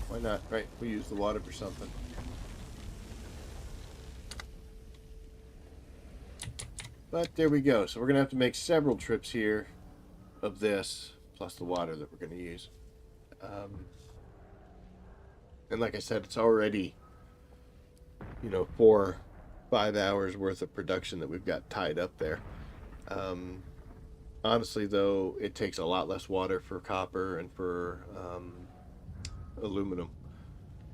Why not, right? We use the water for something. But there we go. So we're going to have to make several trips here of this, plus the water that we're going to use. And like I said, it's already, 4-5 hours worth of production that we've got tied up there. Honestly, though, it takes a lot less water for copper and for aluminum.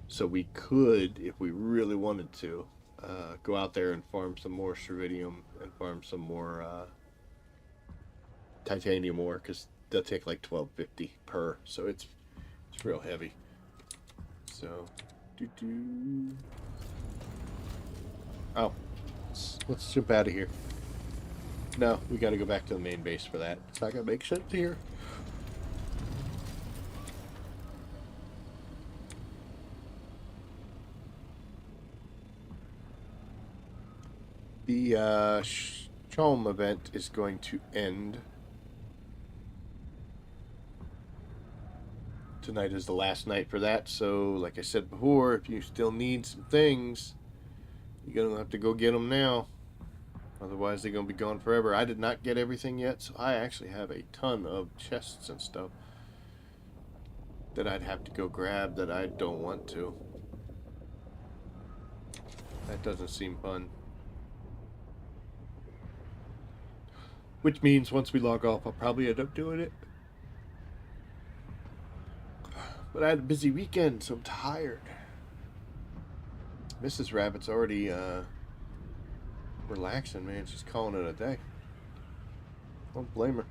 So we could, if we really wanted to, go out there and farm some more Cervidium and farm some more titanium ore, because they'll take like 12.50 per, so it's real heavy. So, oh, let's jump out of here. No, we got to go back to the main base for that. It's not gonna make sense here. The Chalm event is going to end. Tonight is the last night for that, so like I said before, if you still need some things, you're going to have to go get them now. Otherwise, they're going to be gone forever. I did not get everything yet, so I actually have a ton of chests and stuff that I'd have to go grab that I don't want to. That doesn't seem fun. Which means once we log off, I'll probably end up doing it. But I had a busy weekend, so I'm tired. Mrs. Rabbit's already relaxing, man. She's calling it a day. Don't blame her.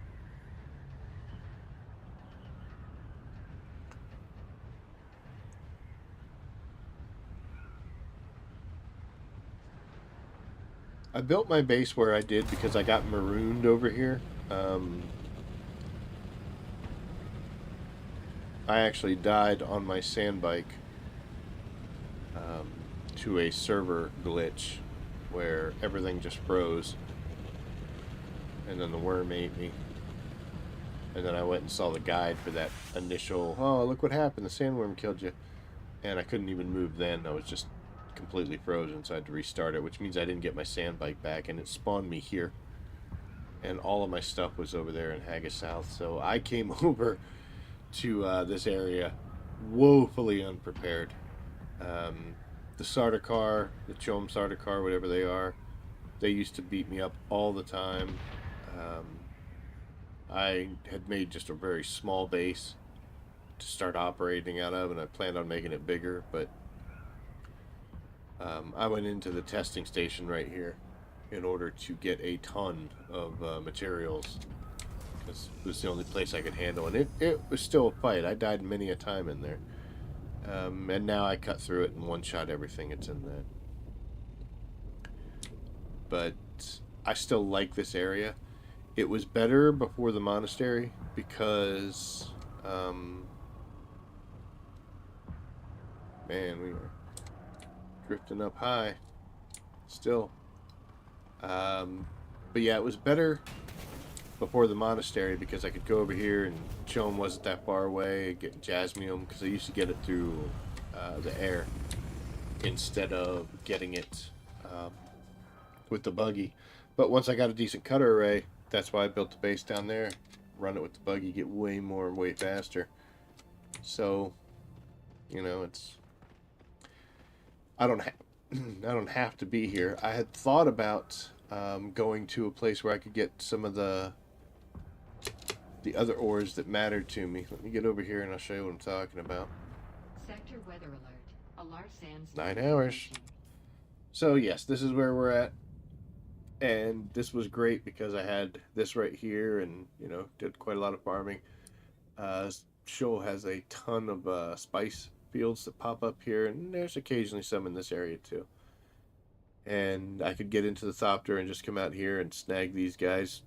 I built my base where I did because I got marooned over here. Um, I actually died on my sand bike um, to a server glitch where everything just froze, and then the worm ate me. And then I went and saw the guide for that initial, oh, look what happened, the sandworm killed you. And I couldn't even move then. I was just completely frozen, so I had to restart it, which means I didn't get my sand bike back, and it spawned me here. And all of my stuff was over there in Haggis South. So I came over to this area woefully unprepared. Um, the Sardaukar, the Chom Sardaukar, whatever they are, they used to beat me up all the time. Um, I had made just a very small base to start operating out of, and I planned on making it bigger, but I went into the testing station right here in order to get a ton of materials because it was the only place I could handle, and it was still a fight. I died many a time in there, and now I cut through it and one shot everything that's in there. But I still like this area. It was better before the monastery because, man, we were drifting up high still. Um, but yeah, it was better before the monastery because I could go over here and Chom wasn't that far away, get jasmium because I used to get it through the air instead of getting it um, with the buggy. But once I got a decent cutter array, that's why I built the base down there. Run it with the buggy, get way more, way faster. So, it's I don't have I don't have to be here. I had thought about going to a place where I could get some of the other ores that mattered to me. Let me get over here and I'll show you what I'm talking about. Sector weather alert. A large sandstorm. 9 hours. So yes, this is where we're at, and this was great because I had this right here, and did quite a lot of farming. Shoal has a ton of spice fields that pop up here, and there's occasionally some in this area too. And I could get into the Thopter and just come out here and snag these guys.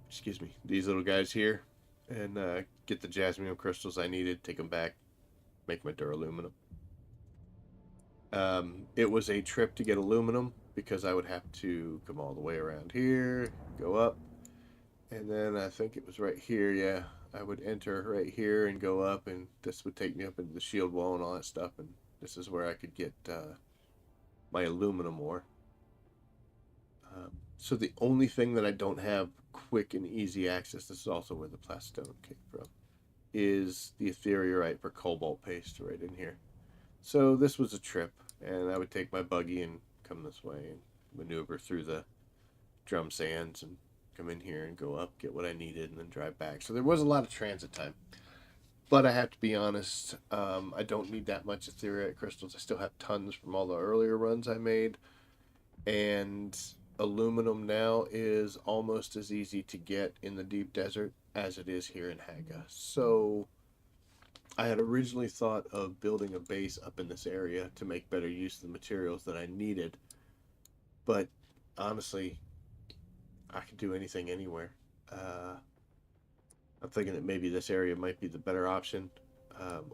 Excuse me, these little guys here, and get the jasmium crystals I needed. Take them back, make my duraluminum. It was a trip to get aluminum because I would have to come all the way around here, go up, and then I think it was right here. Yeah, I would enter right here and go up, and this would take me up into the shield wall and all that stuff. And this is where I could get my aluminum ore. So the only thing that I don't have quick and easy access, this is also where the plastone came from, is the ethereorite for cobalt paste right in here. So this was a trip, and I would take my buggy and come this way and maneuver through the drum sands and come in here and go up, get what I needed, and then drive back. So there was a lot of transit time. But I have to be honest, I don't need that much ethereorite crystals. I still have tons from all the earlier runs I made, and aluminum now is almost as easy to get in the deep desert as it is here in Haga. So I had originally thought of building a base up in this area to make better use of the materials that I needed. But honestly, I could do anything anywhere. I'm thinking that maybe this area might be the better option,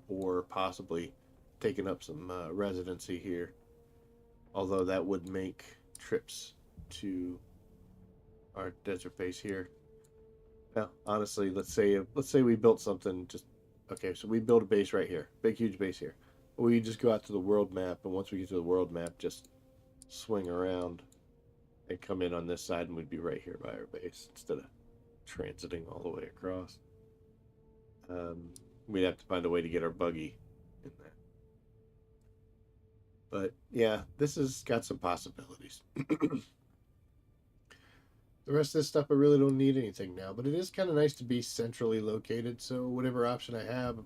or possibly taking up some residency here. Although that would make trips to our desert base here. Now, honestly, let's say we built something just okay. So we build a base right here, big huge base here. We just go out to the world map, and once we get to the world map, just swing around and come in on this side, and we'd be right here by our base instead of transiting all the way across. We'd have to find a way to get our buggy in there. But yeah, this has got some possibilities. The rest of this stuff, I really don't need anything now, but it is kind of nice to be centrally located, so whatever option I have.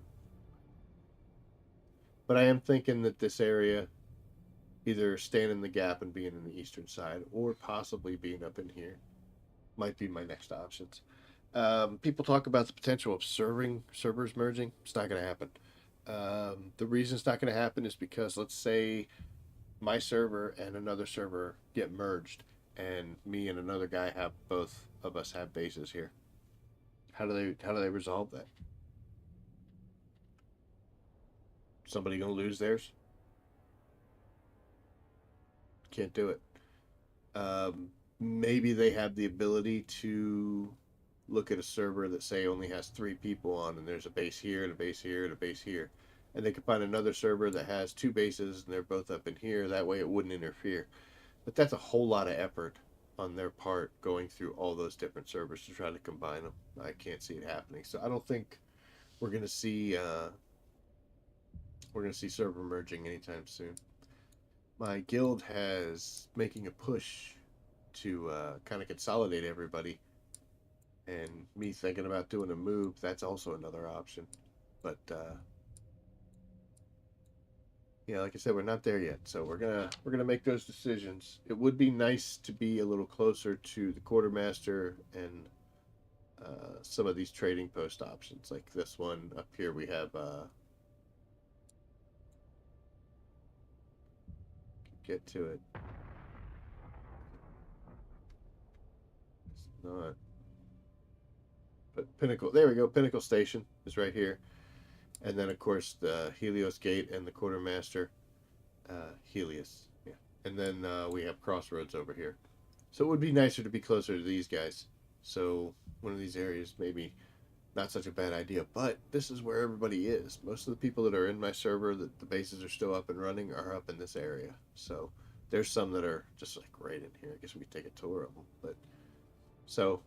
But I am thinking that this area, either staying in the gap and being in the eastern side, or possibly being up in here, might be my next options. People talk about the potential of servers merging. It's not going to happen. The reason it's not going to happen is because let's say my server and another server get merged, and me and another guy have both of us have bases here. How do they resolve that? Somebody gonna lose theirs? Can't do it. Maybe they have the ability to look at a server that say only has 3 people on, and there's a base here and a base here and a base here, and they could find another server that has 2 bases and they're both up in here. That way, it wouldn't interfere. But that's a whole lot of effort on their part going through all those different servers to try to combine them. I can't see it happening. So I don't think we're gonna see server merging anytime soon. My guild has making a push to kind of consolidate everybody, and me thinking about doing a move. That's also another option, but yeah, like I said, we're not there yet, so we're gonna make those decisions. It would be nice to be a little closer to the quartermaster and some of these trading post options, like this one up here. We have get to it. It's not, but Pinnacle. There we go. Pinnacle Station is right here, and then of course the Helios Gate and the quartermaster, Helios. Yeah, and then we have Crossroads over here. So it would be nicer to be closer to these guys. So one of these areas maybe not such a bad idea, but this is where everybody is. Most of the people that are in my server that the bases are still up and running are up in this area. So there's some that are just like right in here. I guess we could take a tour of them. But so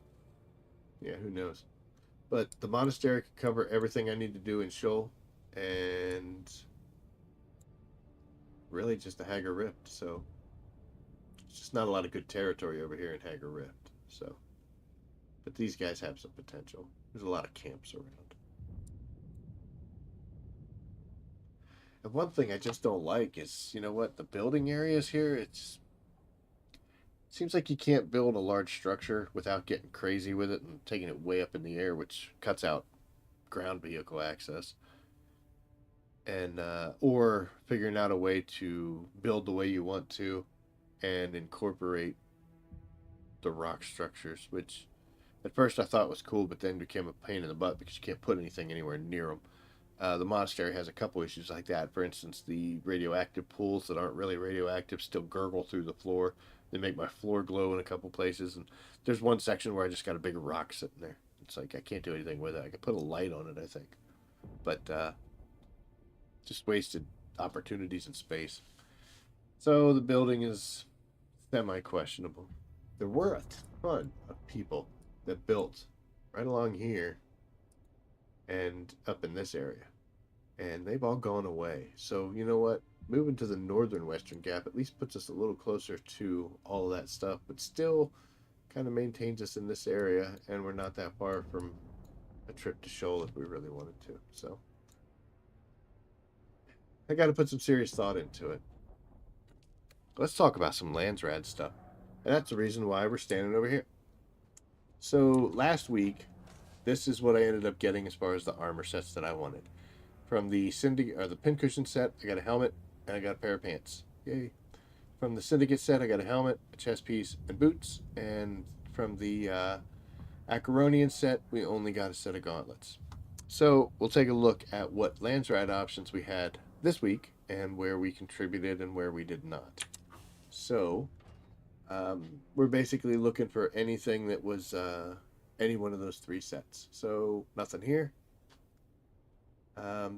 yeah, who knows? But the monastery could cover everything I need to do in Shoal, and really just the Hagar Rift. So it's just not a lot of good territory over here in Hagar Rift. So, but these guys have some potential. There's a lot of camps around. And one thing I just don't like is, you know what, the building areas here, it seems like you can't build a large structure without getting crazy with it and taking it way up in the air, which cuts out ground vehicle access. And or figuring out a way to build the way you want to and incorporate the rock structures, which at first I thought was cool, but then became a pain in the butt because you can't put anything anywhere near them. The monastery has a couple issues like that. For instance, the radioactive pools that aren't really radioactive still gurgle through the floor. They make my floor glow in a couple places. And there's one section where I just got a big rock sitting there. It's like I can't do anything with it. I could put a light on it, I think, but just wasted opportunities in space. So the building is semi questionable. There were a ton of people that built right along here and up in this area, and they've all gone away. So you know what? Moving to the northern western gap at least puts us a little closer to all of that stuff, but still kind of maintains us in this area, and we're not that far from a trip to Shoal if we really wanted to. So I got to put some serious thought into it. Let's talk about some Landsrad stuff, and that's the reason why we're standing over here. So last week, this is what I ended up getting as far as the armor sets that I wanted. From the Syndicate or the Pincushion set, I got a helmet and I got a pair of pants. Yay! From the Syndicate set, I got a helmet, a chest piece, and boots. And from the Acheronian set, we only got a set of gauntlets. So we'll take a look at what Landsrad options we had this week and where we contributed and where we did not. So we're basically looking for anything that was any one of those 3 sets. So nothing here.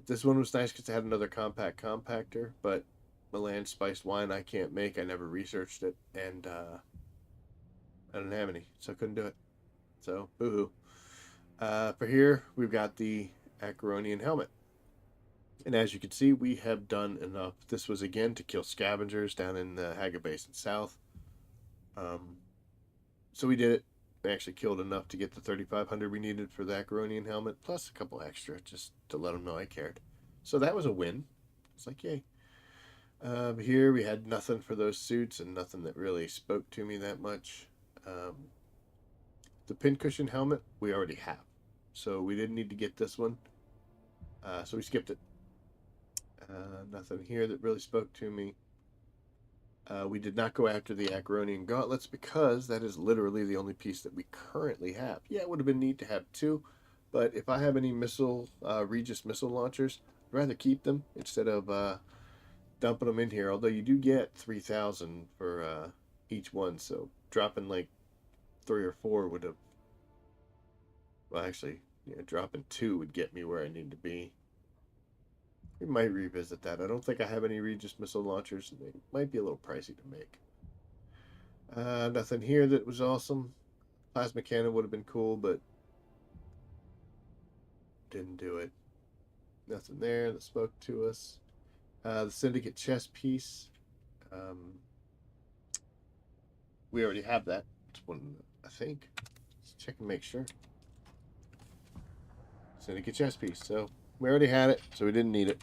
This one was nice because it had another compact compactor, but Milan spiced wine I can't make. I never researched it, and I didn't have any, so I couldn't do it. So boo-hoo. For here, we've got the Acheronian helmet. And as you can see, we have done enough. This was again to kill scavengers down in the Haga Basin South. So we did it. We actually killed enough to get the 3,500 we needed for the Acheronian helmet, plus a couple extra just to let them know I cared. So that was a win. It's like, yay. Here we had nothing for those suits and nothing that really spoke to me that much. The pincushion helmet we already have, so we didn't need to get this one. So we skipped it. Nothing here that really spoke to me. We did not go after the Acheronian gauntlets because that is literally the only piece that we currently have. Yeah, it would have been neat to have two, but if I have any Regis missile launchers, I'd rather keep them instead of dumping them in here. Although you do get 3,000 for each one, so dropping like 3 or 4 would have. Well, actually, yeah, dropping 2 would get me where I need to be. We might revisit that. I don't think I have any Regis missile launchers. They might be a little pricey to make. Nothing here that was awesome. Plasma cannon would have been cool, but didn't do it. Nothing there that spoke to us. The Syndicate chess piece. We already have that. It's one, I think. Let's check and make sure. Syndicate chess piece. So we already had it, so we didn't need it.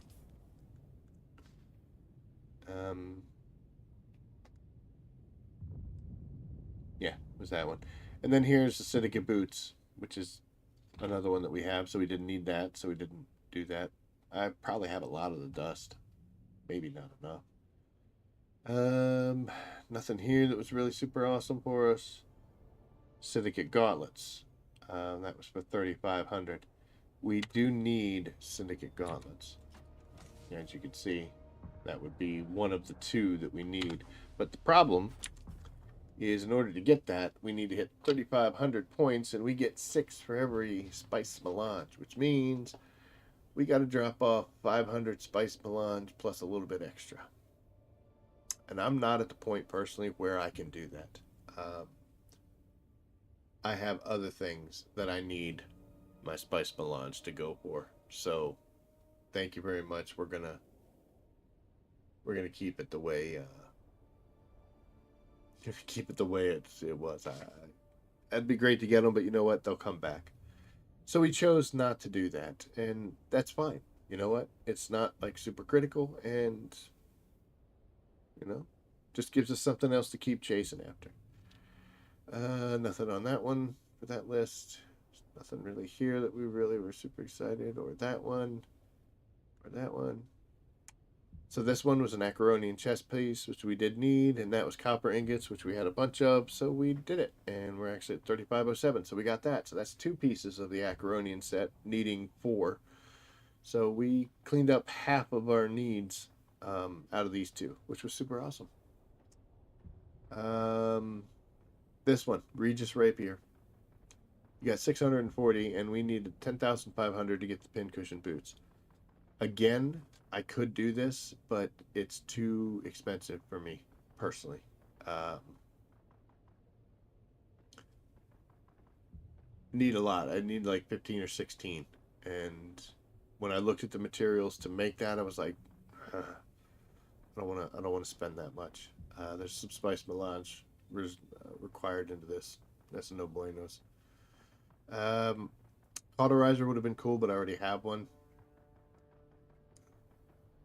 Yeah, was that one. And then here's the Syndicate boots, which is another one that we have, so we didn't need that, so we didn't do that. I probably have a lot of the dust. Maybe not enough. Nothing here that was really super awesome for us. Syndicate gauntlets. That was for 3,500. We do need Syndicate gauntlets. As you can see, that would be one of the 2 that we need. But the problem is, in order to get that, we need to hit 3,500 points, and we get 6 for every spice melange, which means we got to drop off 500 spice melange plus a little bit extra. And I'm not at the point personally where I can do that. I have other things that I need my spice melange to go for. So thank you very much. We're gonna keep it the way it was. That'd be great to get them, but you know what? They'll come back. So we chose not to do that, and that's fine. You know what? It's not like super critical, and just gives us something else to keep chasing after. Nothing on that one for that list. Nothing really here that we really were super excited, or that one, or that one. So this one was an Acheronian chess piece, which we did need, and that was copper ingots, which we had a bunch of, so we did it. And we're actually at 3,507, so we got that. So that's 2 pieces of the Acheronian set, needing 4. So we cleaned up half of our needs out of these 2, which was super awesome. This one, Regis Rapier. You got 640, and we needed 10,500 to get the pincushion boots. Again, I could do this, but it's too expensive for me, personally. Need a lot. I need like 15 or 16. And when I looked at the materials to make that, I was like, I don't want to spend that much. There's some spice melange required into this. That's a no buenos. Autorizer would have been cool, but I already have one.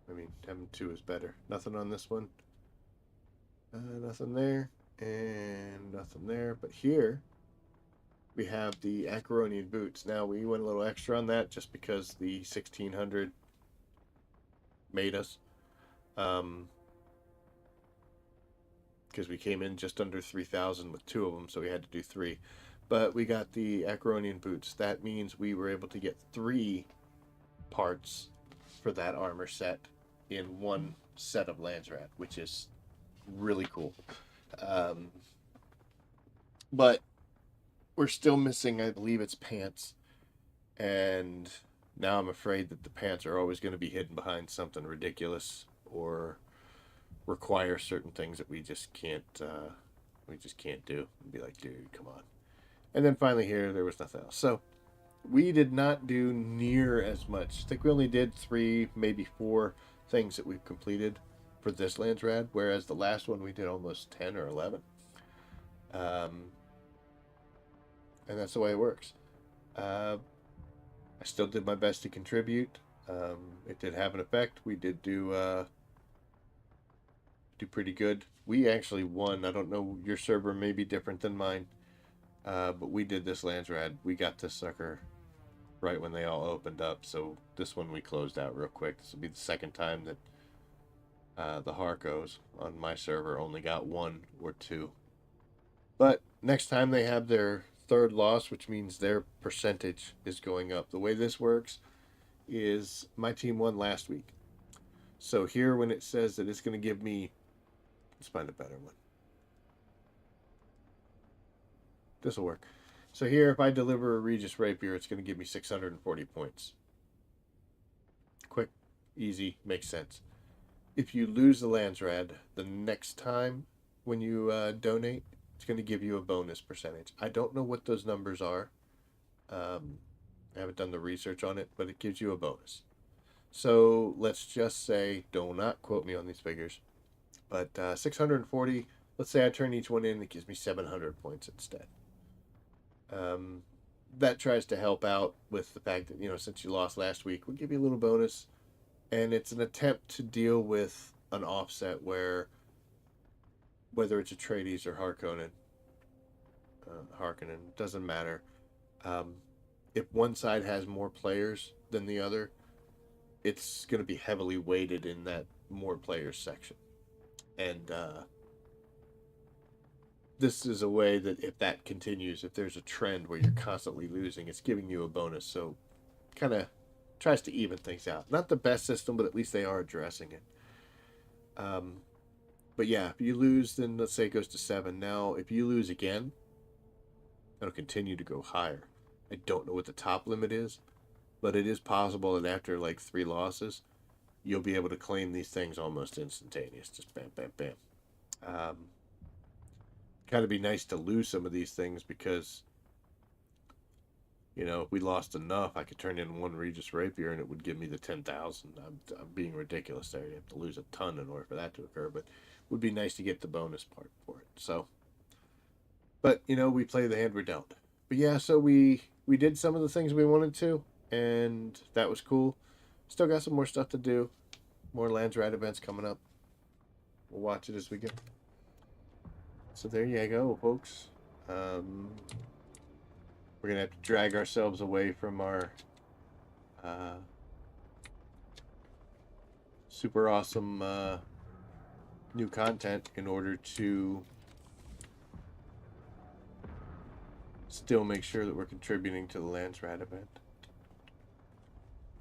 I mean, having 2 is better. Nothing on this one. Nothing there. And nothing there. But here, we have the Acheronian boots. Now, we went a little extra on that just because the 1,600 made us. Because we came in just under 3,000 with 2 of them, so we had to do 3. But we got the Acheronian boots. That means we were able to get 3 parts for that armor set in one set of Landsrat, which is really cool. But we're still missing, I believe it's pants. And now I'm afraid that the pants are always going to be hidden behind something ridiculous or require certain things that we just can't do. And be like, dude, come on. And then finally here, there was nothing else. So we did not do near as much. I think we only did 3, maybe 4 things that we've completed for this Landsrad, whereas the last one we did almost 10 or 11. And that's the way it works. I still did my best to contribute. It did have an effect. We did do pretty good. We actually won. I don't know, your server may be different than mine. But we did this Landsrad. We got this sucker right when they all opened up. So this one we closed out real quick. This will be the second time that The Harkos on my server only got 1 or 2. But next time they have their third loss, which means their percentage is going up. The way this works is my team won last week. So here, when it says that it's going to give me, let's find a better one. This will work. So here, if I deliver a Regis Rapier, it's going to give me 640 points. Quick, easy, makes sense. If you lose the Landsrad, the next time when you donate, it's going to give you a bonus percentage. I don't know what those numbers are. I haven't done the research on it, but it gives you a bonus. So let's just say, do not quote me on these figures, but 640, let's say I turn each one in, it gives me 700 points instead. That tries to help out with the fact that, you know, since you lost last week, we'll give you a little bonus. And it's an attempt to deal with an offset where, whether it's Atreides or Harkonnen, doesn't matter. If one side has more players than the other, it's going to be heavily weighted in that more players section. And this is a way that if that continues, if there's a trend where you're constantly losing, it's giving you a bonus. So kind of tries to even things out. Not the best system, but at least they are addressing it. But yeah, if you lose, then let's say it goes to 7. Now, if you lose again, it'll continue to go higher. I don't know what the top limit is, but it is possible that after like 3 losses, you'll be able to claim these things almost instantaneous. Just bam, bam, bam. Kind of be nice to lose some of these things because, you know, if we lost enough, I could turn in 1 Regis Rapier and it would give me the 10,000. I'm being ridiculous there. You have to lose a ton in order for that to occur, but it would be nice to get the bonus part for it. So, but, you know, we play the hand we're dealt. But yeah, so we did some of the things we wanted to, and that was cool. Still got some more stuff to do. More Landsrad events coming up. We'll watch it as we go. So there you go, folks. We're going to have to drag ourselves away from our super awesome new content in order to still make sure that we're contributing to the Landsrad event.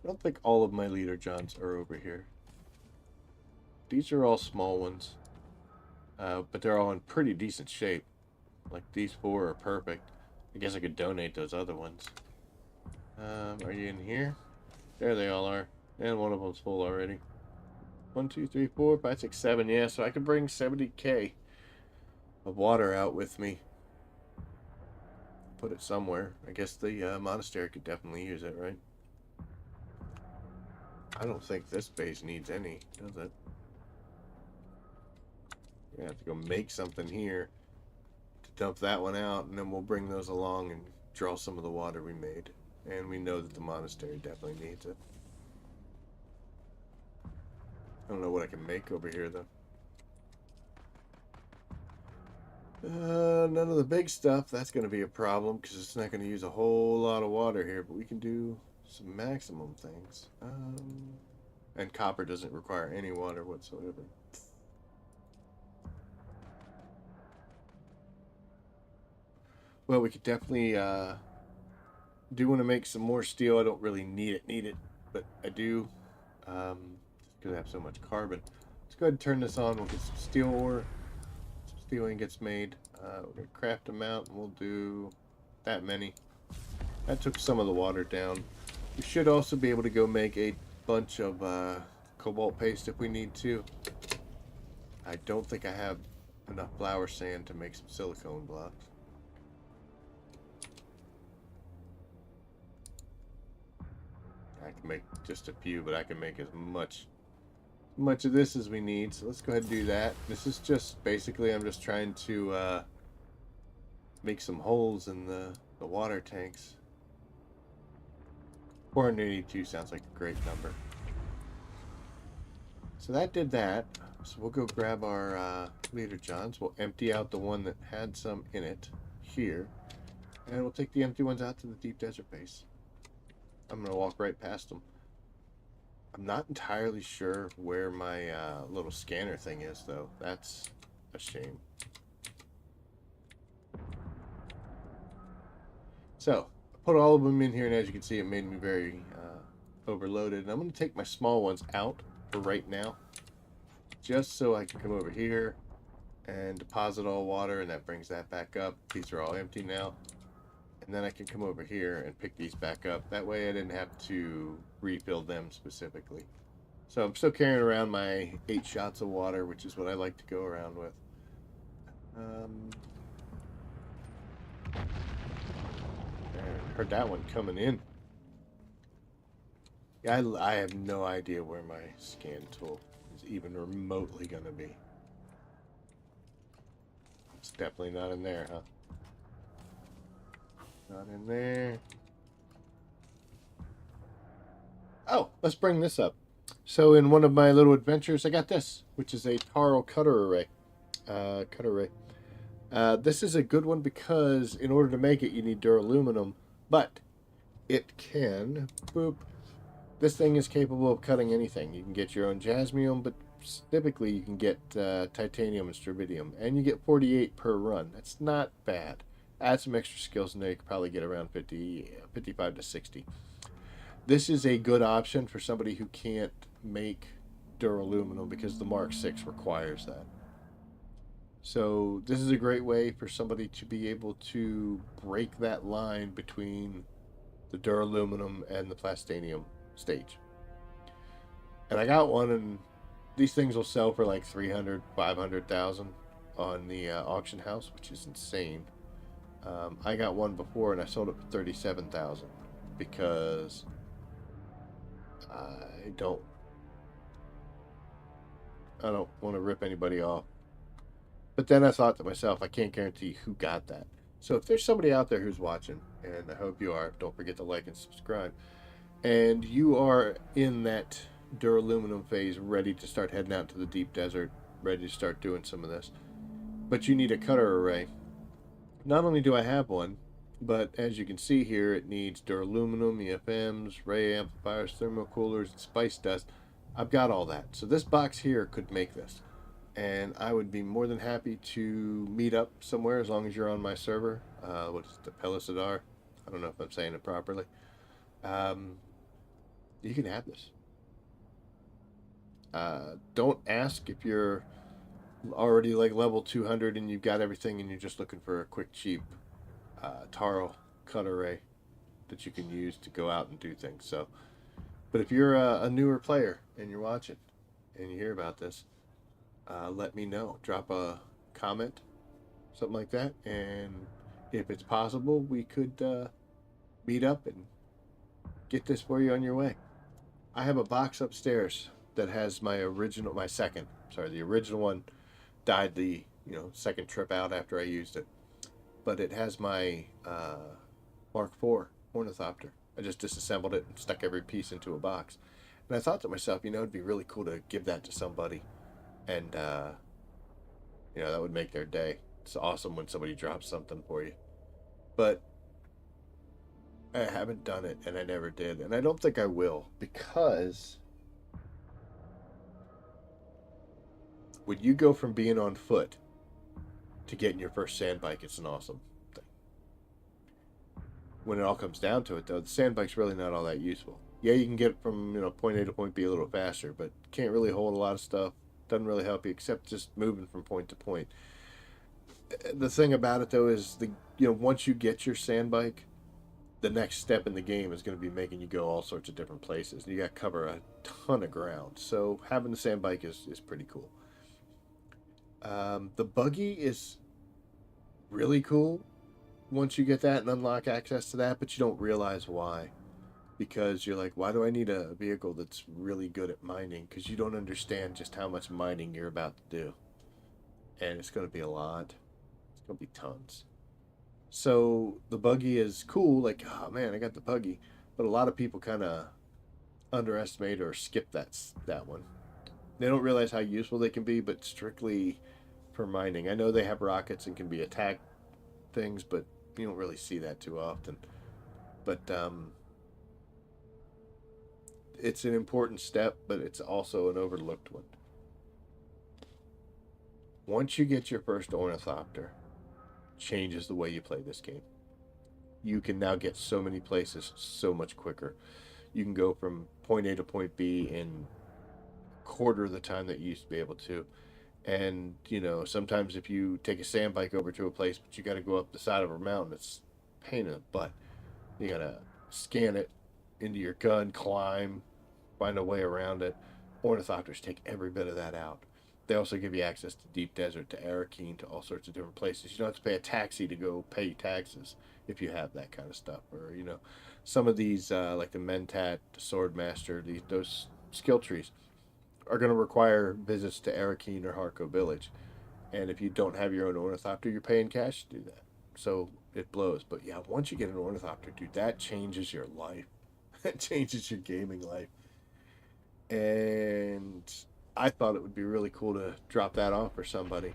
I don't think all of my leader Johns are over here. These are all small ones, but they're all in pretty decent shape. Like these 4 are perfect. I guess I could donate those other ones. Are you in here? There they all are. And one of them's full already. 1, 2, 3, 4, 5, 6, 7. Yeah, so I could bring 70k of water out with me. Put it somewhere. I guess the monastery could definitely use it, right? I don't think this base needs any, does it? We're gonna have to go make something here to dump that one out, and then we'll bring those along and draw some of the water we made. And we know that the monastery definitely needs it. I don't know what I can make over here, though. None of the big stuff. That's going to be a problem because it's not going to use a whole lot of water here, but we can do some maximum things. And copper doesn't require any water whatsoever. Well, we could definitely do want to make some more steel. I don't really need it, but I do, just because I have so much carbon. Let's go ahead and turn this on. We'll get some steel ore. Some steel ingots made. We're going to craft them out, and we'll do that many. That took some of the water down. We should also be able to go make a bunch of cobalt paste if we need to. I don't think I have enough flour sand to make some silicone blocks. I can make just a few, but I can make as much of this as we need. So let's go ahead and do that. This is just basically, I'm just trying to make some holes in the water tanks. 482 sounds like a great number. So that did that. So we'll go grab our leader Johns. We'll empty out the one that had some in it here. And we'll take the empty ones out to the deep desert base. I'm going to walk right past them. I'm not entirely sure where my little scanner thing is, though. That's a shame. So, I put all of them in here, and as you can see, it made me very overloaded. And I'm going to take my small ones out for right now, just so I can come over here and deposit all water, and that brings that back up. These are all empty now. And then I can come over here and pick these back up. That way I didn't have to refill them specifically. So I'm still carrying around my 8 shots of water, which is what I like to go around with. Heard that one coming in. Yeah, I have no idea where my scan tool is even remotely going to be. It's definitely not in there, huh? Not in there. Oh, let's bring this up. So in one of my little adventures, I got this, which is a Taro cutter array. This is a good one because in order to make it, you need duraluminum, but it can, boop, this thing is capable of cutting anything. You can get your own jasmium, but typically you can get titanium and strontium, and you get 48 per run. That's not bad. Add some extra skills in there, you could probably get around 55 to 60. This is a good option for somebody who can't make duraluminum because the Mark 6 requires that. So this is a great way for somebody to be able to break that line between the duraluminum and the plastinium stage. And I got one, and these things will sell for like 300, 500,000 on the auction house, which is insane. I got one before, and I sold it for 37,000 because I don't want to rip anybody off. But then I thought to myself, I can't guarantee who got that. So if there's somebody out there who's watching, and I hope you are, don't forget to like and subscribe, and you are in that duraluminum phase, ready to start heading out to the deep desert, ready to start doing some of this, but you need a cutter array. Not only do I have one, but as you can see here, it needs duraluminum, EFMs, ray amplifiers, thermocoolers, and spice dust. I've got all that. So this box here could make this. And I would be more than happy to meet up somewhere as long as you're on my server. What is it, the Pelisadar? I don't know if I'm saying it properly. You can have this. Don't ask if you're already like level 200 and you've got everything and you're just looking for a quick, cheap Taro cut array that you can use to go out and do things. So, but if you're a newer player and you're watching and you hear about this, let me know. Drop a comment, something like that, and if it's possible, we could meet up and get this for you on your way. I have a box upstairs that has my original, the original one died the second trip out after I used it, but it has my Mark IV ornithopter. I just disassembled it and stuck every piece into a box, and I thought to myself, it'd be really cool to give that to somebody. And, that would make their day. It's awesome when somebody drops something for you. But I haven't done it, and I never did. And I don't think I will, because when you go from being on foot to getting your first sand bike, it's an awesome thing. When it all comes down to it, though, the sand bike's really not all that useful. Yeah, you can get from, point A to point B a little faster, but can't really hold a lot of stuff. Doesn't really help you except just moving from point to point. The thing about it though is once you get your sand bike, the next step in the game is going to be making you go all sorts of different places. And you got to cover a ton of ground. So having the sand bike is pretty cool. The buggy is really cool once you get that and unlock access to that, but you don't realize why. Because you're like, why do I need a vehicle that's really good at mining? Because you don't understand just how much mining you're about to do. And it's going to be a lot. It's going to be tons. So the buggy is cool. Like, oh man, I got the buggy. But a lot of people kind of underestimate or skip that one. They don't realize how useful they can be, but strictly for mining. I know they have rockets and can be attack things, but you don't really see that too often. But, it's an important step, but it's also an overlooked one. Once you get your first ornithopter, changes the way you play this game. You can now get so many places so much quicker. You can go from point A to point B in quarter of the time that you used to be able to. And, you know, sometimes if you take a sand bike over to a place, but you got to go up the side of a mountain, it's a pain in the butt. You got to scan it into your gun, climb, find a way around it. Ornithopters take every bit of that out. They also give you access to deep desert, to Arakeen, to all sorts of different places. You don't have to pay a taxi to go pay taxes if you have that kind of stuff. Or, you know, some of these, like the Mentat, the Swordmaster, those skill trees are going to require visits to Arakeen or Harco Village. And if you don't have your own ornithopter, you're paying cash to do that. So it blows. But yeah, once you get an ornithopter, dude, that changes your life. That changes your gaming life. And I thought it would be really cool to drop that off for somebody.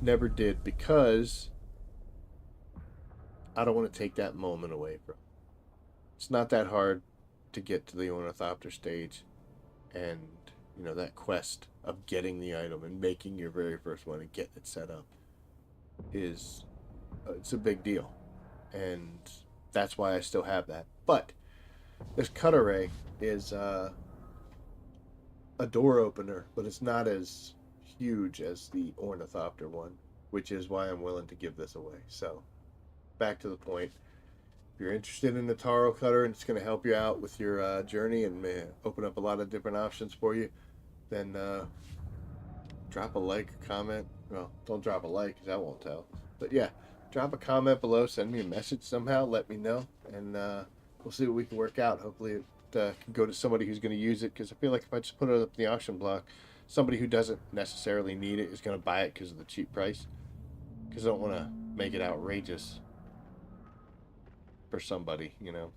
Never did because I don't want to take that moment away from. It's not that hard to get to the ornithopter stage, and you know that quest of getting the item and making your very first one and getting it set up is it's a big deal, and that's why I still have that. But this cut array is a door opener, but it's not as huge as the ornithopter one, which is why I'm willing to give this away. So, back to the point. If you're interested in the taro cutter and it's going to help you out with your journey and open up a lot of different options for you, then drop a like, a comment. Well, don't drop a like because that won't tell. But yeah, drop a comment below, send me a message somehow, let me know, and we'll see what we can work out. Hopefully it can go to somebody who's going to use it, because I feel like if I just put it up in the auction block, somebody who doesn't necessarily need it is going to buy it because of the cheap price, because I don't want to make it outrageous for somebody, you know.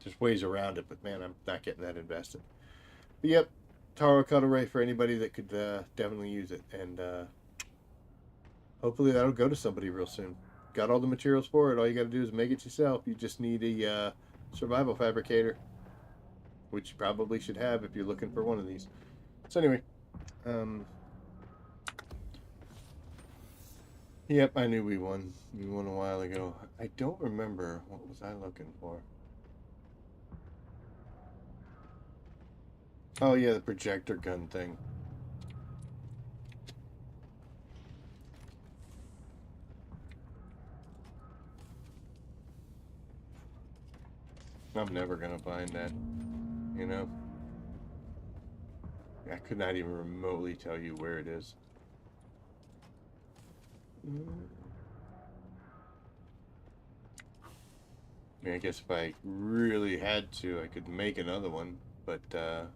There's ways around it, but man, I'm not getting that invested. But yep, taro cut array for anybody that could definitely use it, and hopefully that'll go to somebody real soon. Got all the materials for it. All you got to do is make it yourself. You just need a survival fabricator, which you probably should have if you're looking for one of these. So anyway, yep, I knew we won. We won a while ago. I don't remember, what was I looking for? Oh yeah, the projector gun thing. I'm never gonna find that, you know? I could not even remotely tell you where it is. I mean, I guess if I really had to, I could make another one, but if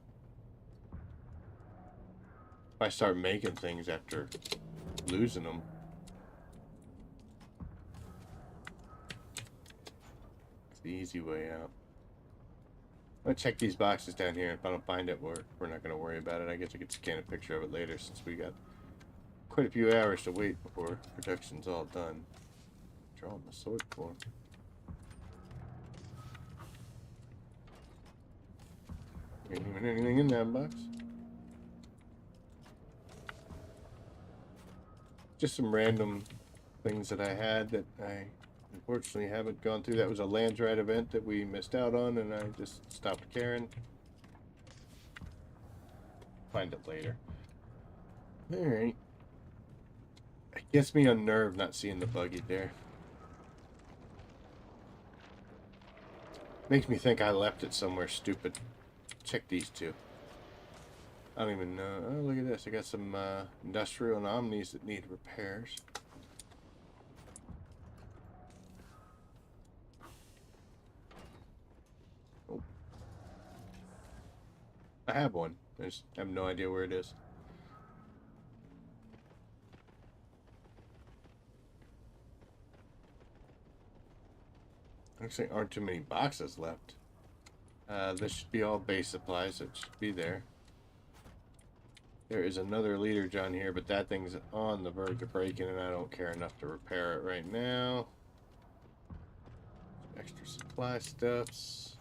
I start making things after losing them, it's the easy way out. I'm gonna check these boxes down here. If I don't find it, we're not gonna worry about it. I guess I could scan a picture of it later, since we got quite a few hours to wait before production's all done. Drawing the sword form. Ain't even anything in that box. Just some random things that I had that I unfortunately haven't gone through. That was a Landride event that we missed out on, and I just stopped caring. Find it later. Alright. It gets me unnerved not seeing the buggy there. Makes me think I left it somewhere stupid. Check these two. I don't even know. Oh, look at this. I got some industrial and omnis that need repairs. Oh. I have one. I just have no idea where it is. Actually, aren't too many boxes left. This should be all base supplies, so it should be there. There is another leader John here, but that thing's on the verge of breaking, and I don't care enough to repair it right now. Extra supply stuffs.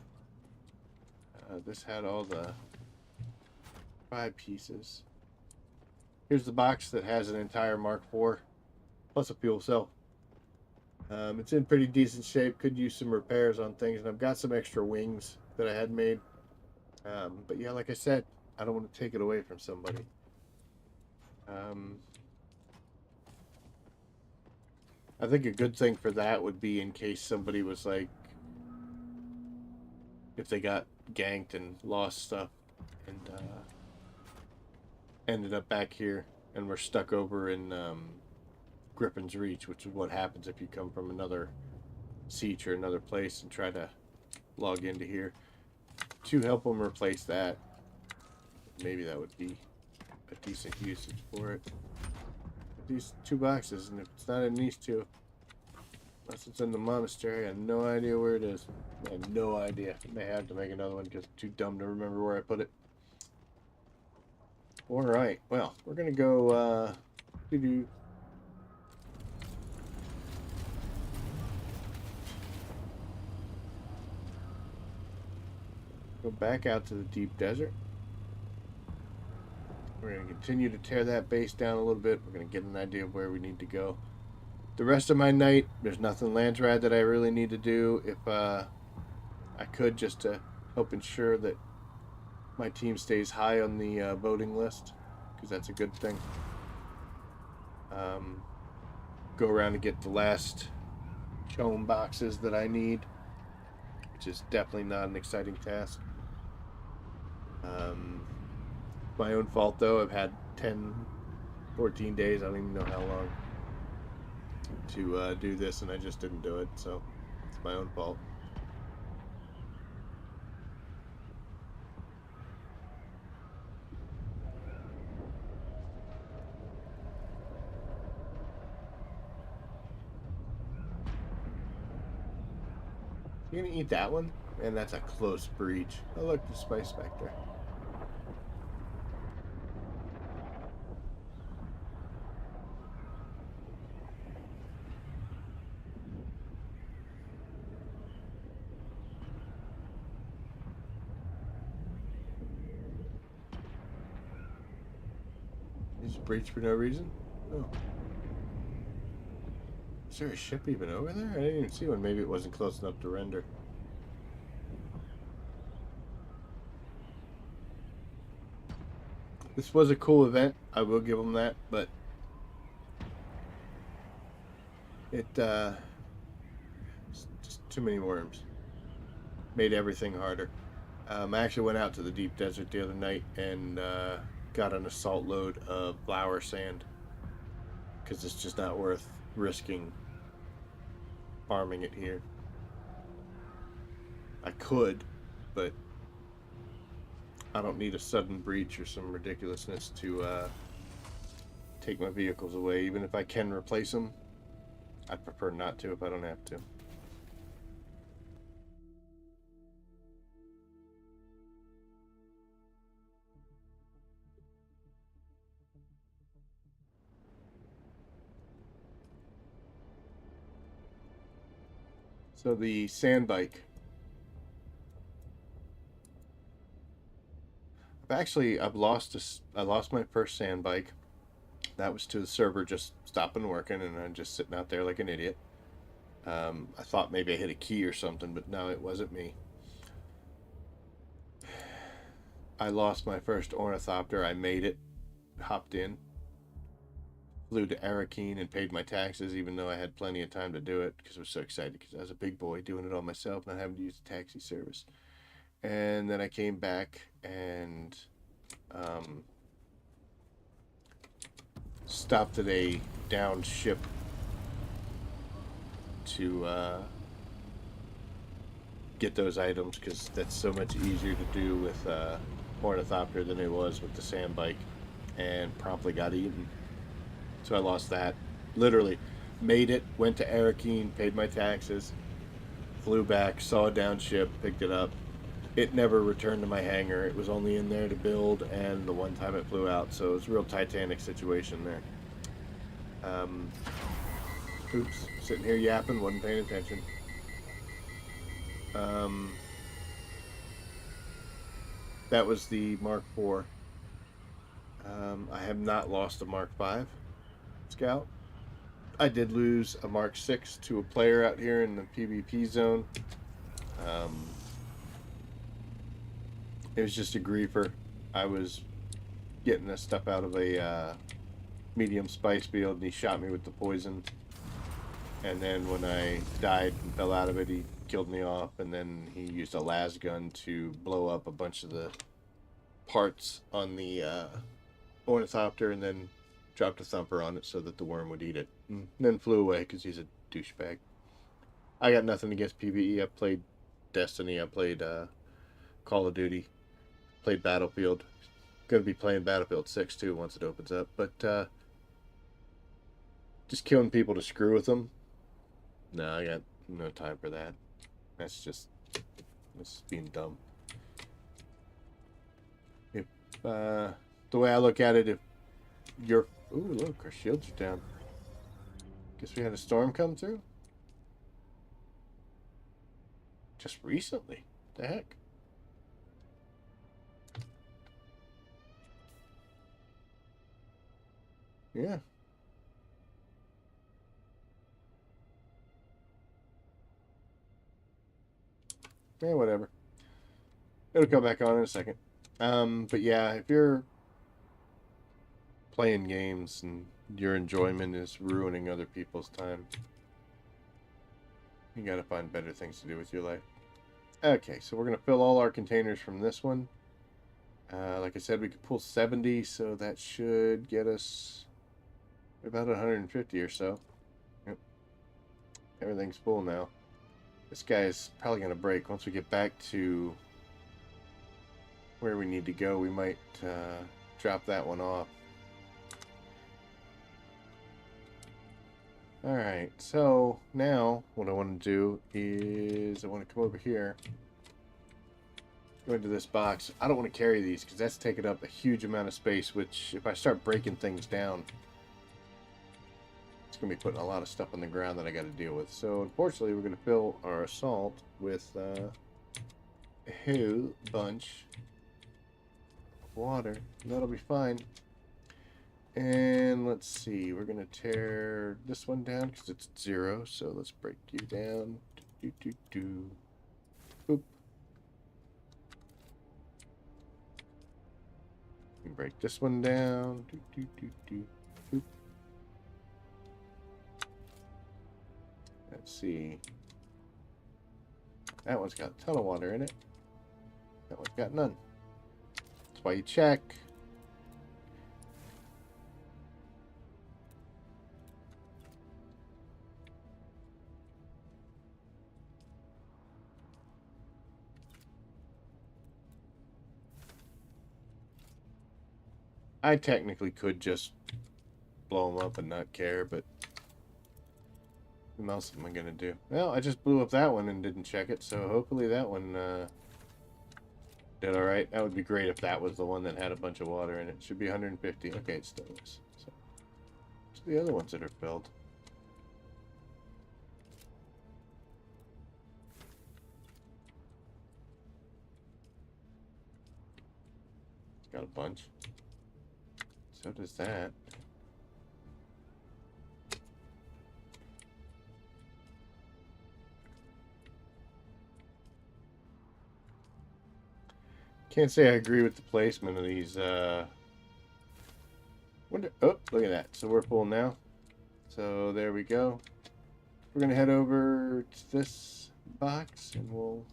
This had all the 5 pieces. Here's the box that has an entire Mark IV plus a fuel cell. It's in pretty decent shape. Could use some repairs on things, and I've got some extra wings that I had made. But yeah, like I said, I don't want to take it away from somebody. I think a good thing for that would be in case somebody was like, if they got ganked and lost stuff and ended up back here and were stuck over in Griffin's Reach, which is what happens if you come from another siege or another place and try to log into here. To help them replace that, maybe that would be a decent usage for it. These 2 boxes, and if it's not in these 2, unless it's in the monastery, I have no idea where it is. I have no idea. I may have to make another one because I'm too dumb to remember where I put it. Alright, well, we're gonna go, go back out to the deep desert. We're going to continue to tear that base down a little bit. We're going to get an idea of where we need to go. The rest of my night, there's nothing Landsrad that I really need to do. If I could, just to help ensure that my team stays high on the voting list, because that's a good thing. Go around and get the last chome boxes that I need, which is definitely not an exciting task. My own fault, though. I've had 10, 14 days, I don't even know how long, to do this, and I just didn't do it, so it's my own fault. You gonna eat that one? Man, that's a close breach. Oh, look, the Spice Spectre. Just breach for no reason? Oh. Is there a ship even over there? I didn't even see one. Maybe it wasn't close enough to render. This was a cool event. I will give them that, but it just too many worms. Made everything harder. I actually went out to the deep desert the other night and got an assault load of flour sand because it's just not worth risking farming it here. I could, but I don't need a sudden breach or some ridiculousness to take my vehicles away. Even if I can replace them, I'd prefer not to if I don't have to. So the sand bike. I've lost my first sand bike. That was to the server just stopping working, and I'm just sitting out there like an idiot. I thought maybe I hit a key or something, but no, it wasn't me. I lost my first ornithopter. I made it, hopped in, flew to Arakeen and paid my taxes, even though I had plenty of time to do it because I was so excited because I was a big boy doing it all myself, not having to use the taxi service. And then I came back and stopped at a downed ship to get those items because that's so much easier to do with ornithopter than it was with the sand bike, and promptly got eaten. So I lost that. Literally made it, went to Arakeen, paid my taxes, flew back, saw a downed ship, picked it up. It never returned to my hangar. It was only in there to build, and the one time it flew out. So it was a real Titanic situation there. Oops, sitting here yapping, wasn't paying attention. That was the Mark IV. I have not lost a Mark V Scout. I did lose a Mark VI to a player out here in the PvP zone. It was just a griefer. I was getting this stuff out of a medium spice field, and he shot me with the poison. And then when I died and fell out of it, he killed me off. And then he used a las gun to blow up a bunch of the parts on the ornithopter, and then dropped a thumper on it so that the worm would eat it. And then flew away because he's a douchebag. I got nothing against PvE. I played Destiny. I played Call of Duty. Played Battlefield. Going to be playing Battlefield 6 too once it opens up. But just killing people to screw with them. No, I got no time for that. That's being dumb. If the way I look at it, if you're... Ooh, look, our shields are down. Guess we had a storm come through? Just recently. What the heck? Yeah. Yeah, whatever. It'll come back on in a second. But yeah, if you're playing games and your enjoyment is ruining other people's time, you gotta find better things to do with your life. Okay, so we're gonna fill all our containers from this one. Like I said, we could pull 70, so that should get us about 150 or so. Yep. Everything's full now. This guy is probably gonna break. Once we get back to where we need to go, we might drop that one off. Alright, so now what I want to do is I want to come over here, go into this box. I don't want to carry these because that's taking up a huge amount of space, which if I start breaking things down, it's going to be putting a lot of stuff on the ground that I got to deal with. So unfortunately, we're going to fill our assault with a whole bunch of water. That'll be fine. And let's see, we're going to tear this one down because it's 0. So let's break you down. Boop. And break this one down. Boop. Let's see. That one's got a ton of water in it. That one's got none. That's why you check. I technically could just blow them up and not care, but what else am I going to do? Well, I just blew up that one and didn't check it, so hopefully that one did alright. That would be great if that was the one that had a bunch of water in it. Should be 150. Okay, it still is. So the other ones that are filled. Got a bunch. So does that. Can't say I agree with the placement of these. Oh, look at that. So we're full now. So there we go. We're going to head over to this box and we'll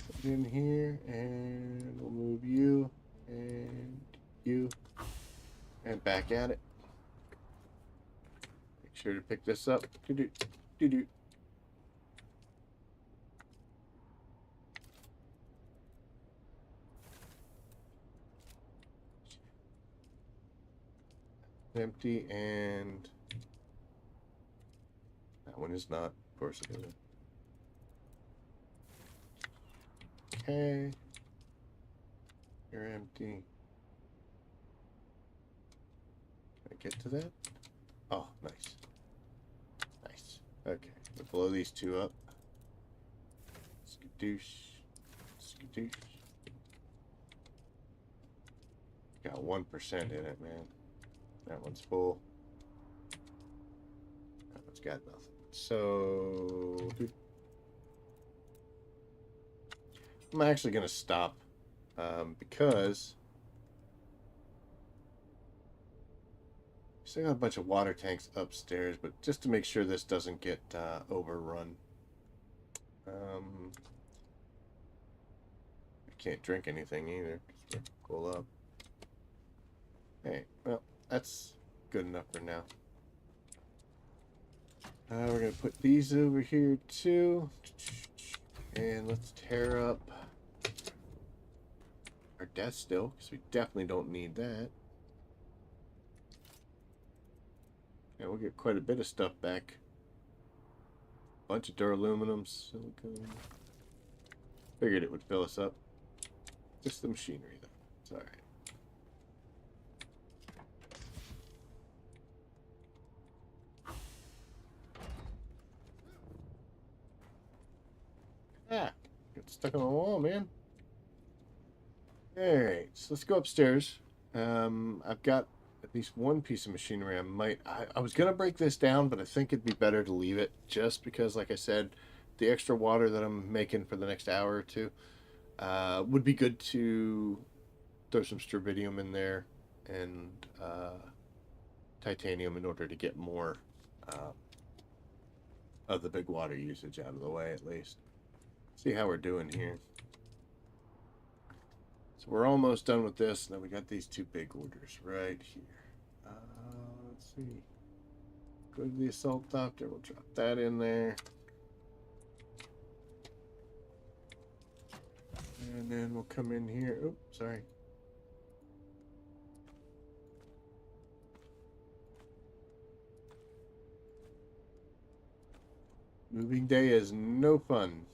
put it in here and we'll move you and you and back at it. Make sure to pick this up. Do-do. Empty, and that one is not. Of course it isn't. Okay. You're empty. Can I get to that? Oh, nice. Nice. Okay. We'll blow these two up. Skadoosh. Skadoosh. Got 1% in it, man. That one's full. That one's got nothing. So I'm actually gonna stop because still got a bunch of water tanks upstairs, but just to make sure this doesn't get overrun. I can't drink anything either. Cool up. Hey, well, that's good enough for now. We're gonna put these over here too, and let's tear up our death still, because we definitely don't need that. Yeah, we'll get quite a bit of stuff back. Bunch of duraluminum, silicone. Figured it would fill us up. Just the machinery, though. It's alright. Ah, got stuck on the wall, man. Alright, so let's go upstairs. I've got at least one piece of machinery I was gonna break this down, but I think it'd be better to leave it just because, like I said, the extra water that I'm making for the next hour or two would be good to throw some strontium in there and titanium in order to get more of the big water usage out of the way, at least. See how we're doing here. So we're almost done with this. Now we got these two big orders right here. Let's see. Go to the assault doctor. We'll drop that in there. And then we'll come in here. Oops, sorry. Moving day is no fun.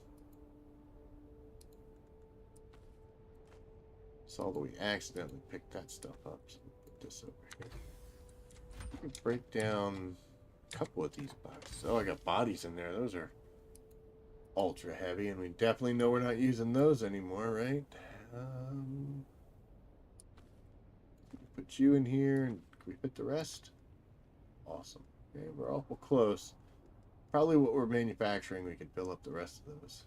Saw that we accidentally picked that stuff up. So we'll put this over here. We can break down a couple of these boxes. Oh, I got bodies in there. Those are ultra heavy, and we definitely know we're not using those anymore, right? Put you in here, and can we fit the rest? Awesome. Okay, we're awful close. Probably what we're manufacturing, we could fill up the rest of those.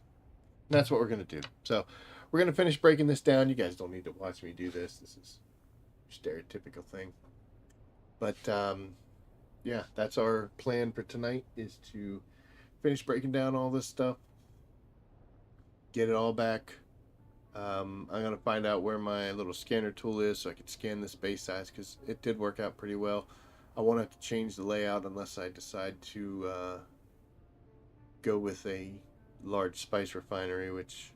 And that's what we're going to do. So we're going to finish breaking this down. You guys don't need to watch me do this. This is a stereotypical thing. But yeah, that's our plan for tonight, is to finish breaking down all this stuff, get it all back. I'm going to find out where my little scanner tool is so I can scan this base size, because it did work out pretty well. I won't have to change the layout unless I decide to go with a large spice refinery, which,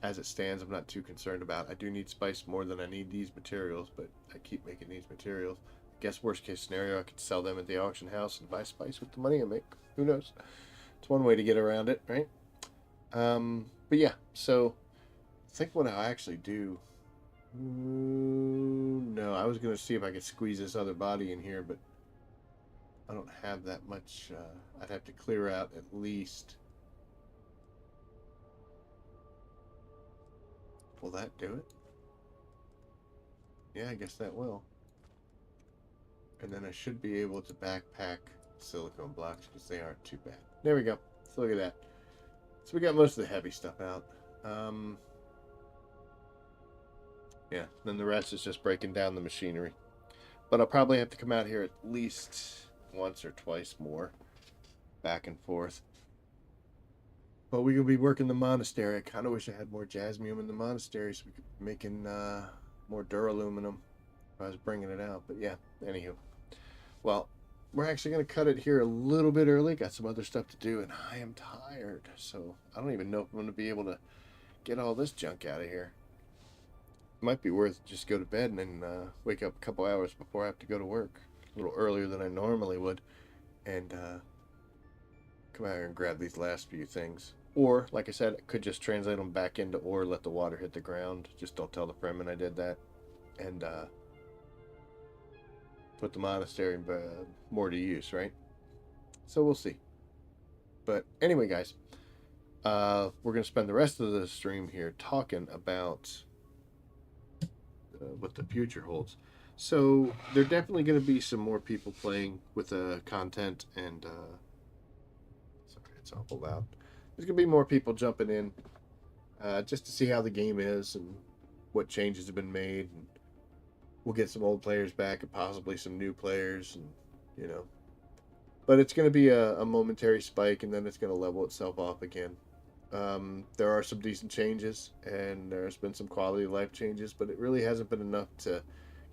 as it stands, I'm not too concerned about. I do need spice more than I need these materials, but I keep making these materials. I guess worst case scenario, I could sell them at the auction house and buy spice with the money I make. Who knows? It's one way to get around it, right? But yeah, so I think what I'll actually do... no, I was going to see if I could squeeze this other body in here, but I don't have that much. I'd have to clear out at least... Will that do it? Yeah, I guess that will. And then I should be able to backpack silicone blocks because they aren't too bad. There we go. So look at that. So we got most of the heavy stuff out. Yeah, then the rest is just breaking down the machinery. But I'll probably have to come out here at least once or twice more, back and forth. But we could be working the monastery. I kind of wish I had more jasmium in the monastery so we could be making more duraluminum if I was bringing it out. But yeah, anywho. Well, we're actually going to cut it here a little bit early. Got some other stuff to do, and I am tired. So I don't even know if I'm going to be able to get all this junk out of here. It might be worth just go to bed and then wake up a couple hours before I have to go to work. A little earlier than I normally would. And come out here and grab these last few things. Or, like I said, I could just translate them back into ore, let the water hit the ground. Just don't tell the Fremen I did that. And put the monastery more to use, right? So we'll see. But anyway, guys, we're going to spend the rest of the stream here talking about what the future holds. So there are definitely going to be some more people playing with content, and sorry, it's awful loud. There's going to be more people jumping in just to see how the game is and what changes have been made. And we'll get some old players back and possibly some new players, and you know. But it's going to be a momentary spike, and then it's going to level itself off again. There are some decent changes, and there's been some quality of life changes, but it really hasn't been enough to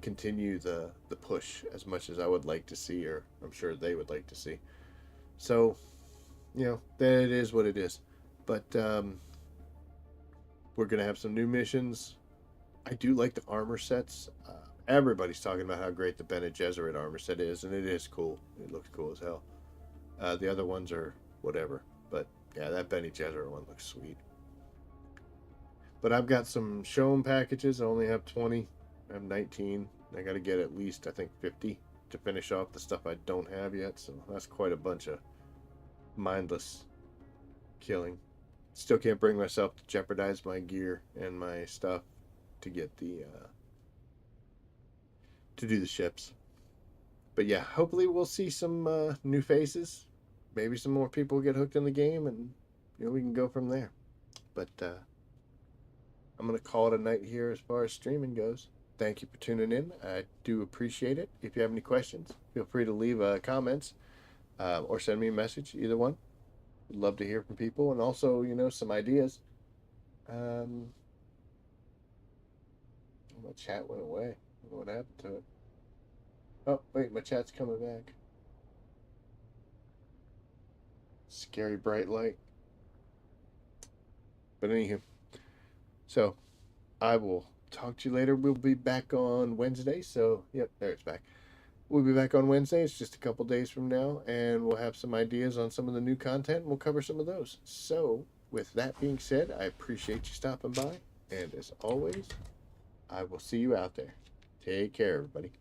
continue the push as much as I would like to see, or I'm sure they would like to see. So, that it is what it is. But we're gonna have some new missions. I do like the armor sets. Everybody's talking about how great the Bene Gesserit armor set is, and it is cool. It looks cool as hell. The other ones are whatever, but yeah, that Bene Gesserit one looks sweet. But I've got some show 'em packages. I only have 20. I have 19. I got to get at least, I think, 50 to finish off the stuff I don't have yet. So that's quite a bunch of mindless killing. Still can't bring myself to jeopardize my gear and my stuff to get to do the ships. But yeah, hopefully we'll see some new faces. Maybe some more people get hooked in the game, and we can go from there. But I'm gonna call it a night here as far as streaming goes. Thank you for tuning in. I do appreciate it. If you have any questions, feel free to leave comments or send me a message. Either one. Would love to hear from people, and also some ideas. My chat went away. I don't know what happened to it. Oh wait, my chat's coming back. Scary bright light. But anywho, so I will talk to you later. We'll be back on Wednesday. So, yep, there it's back. We'll be back on Wednesday. It's just a couple days from now, and we'll have some ideas on some of the new content, and we'll cover some of those. So, with that being said, I appreciate you stopping by, and as always, I will see you out there. Take care, everybody.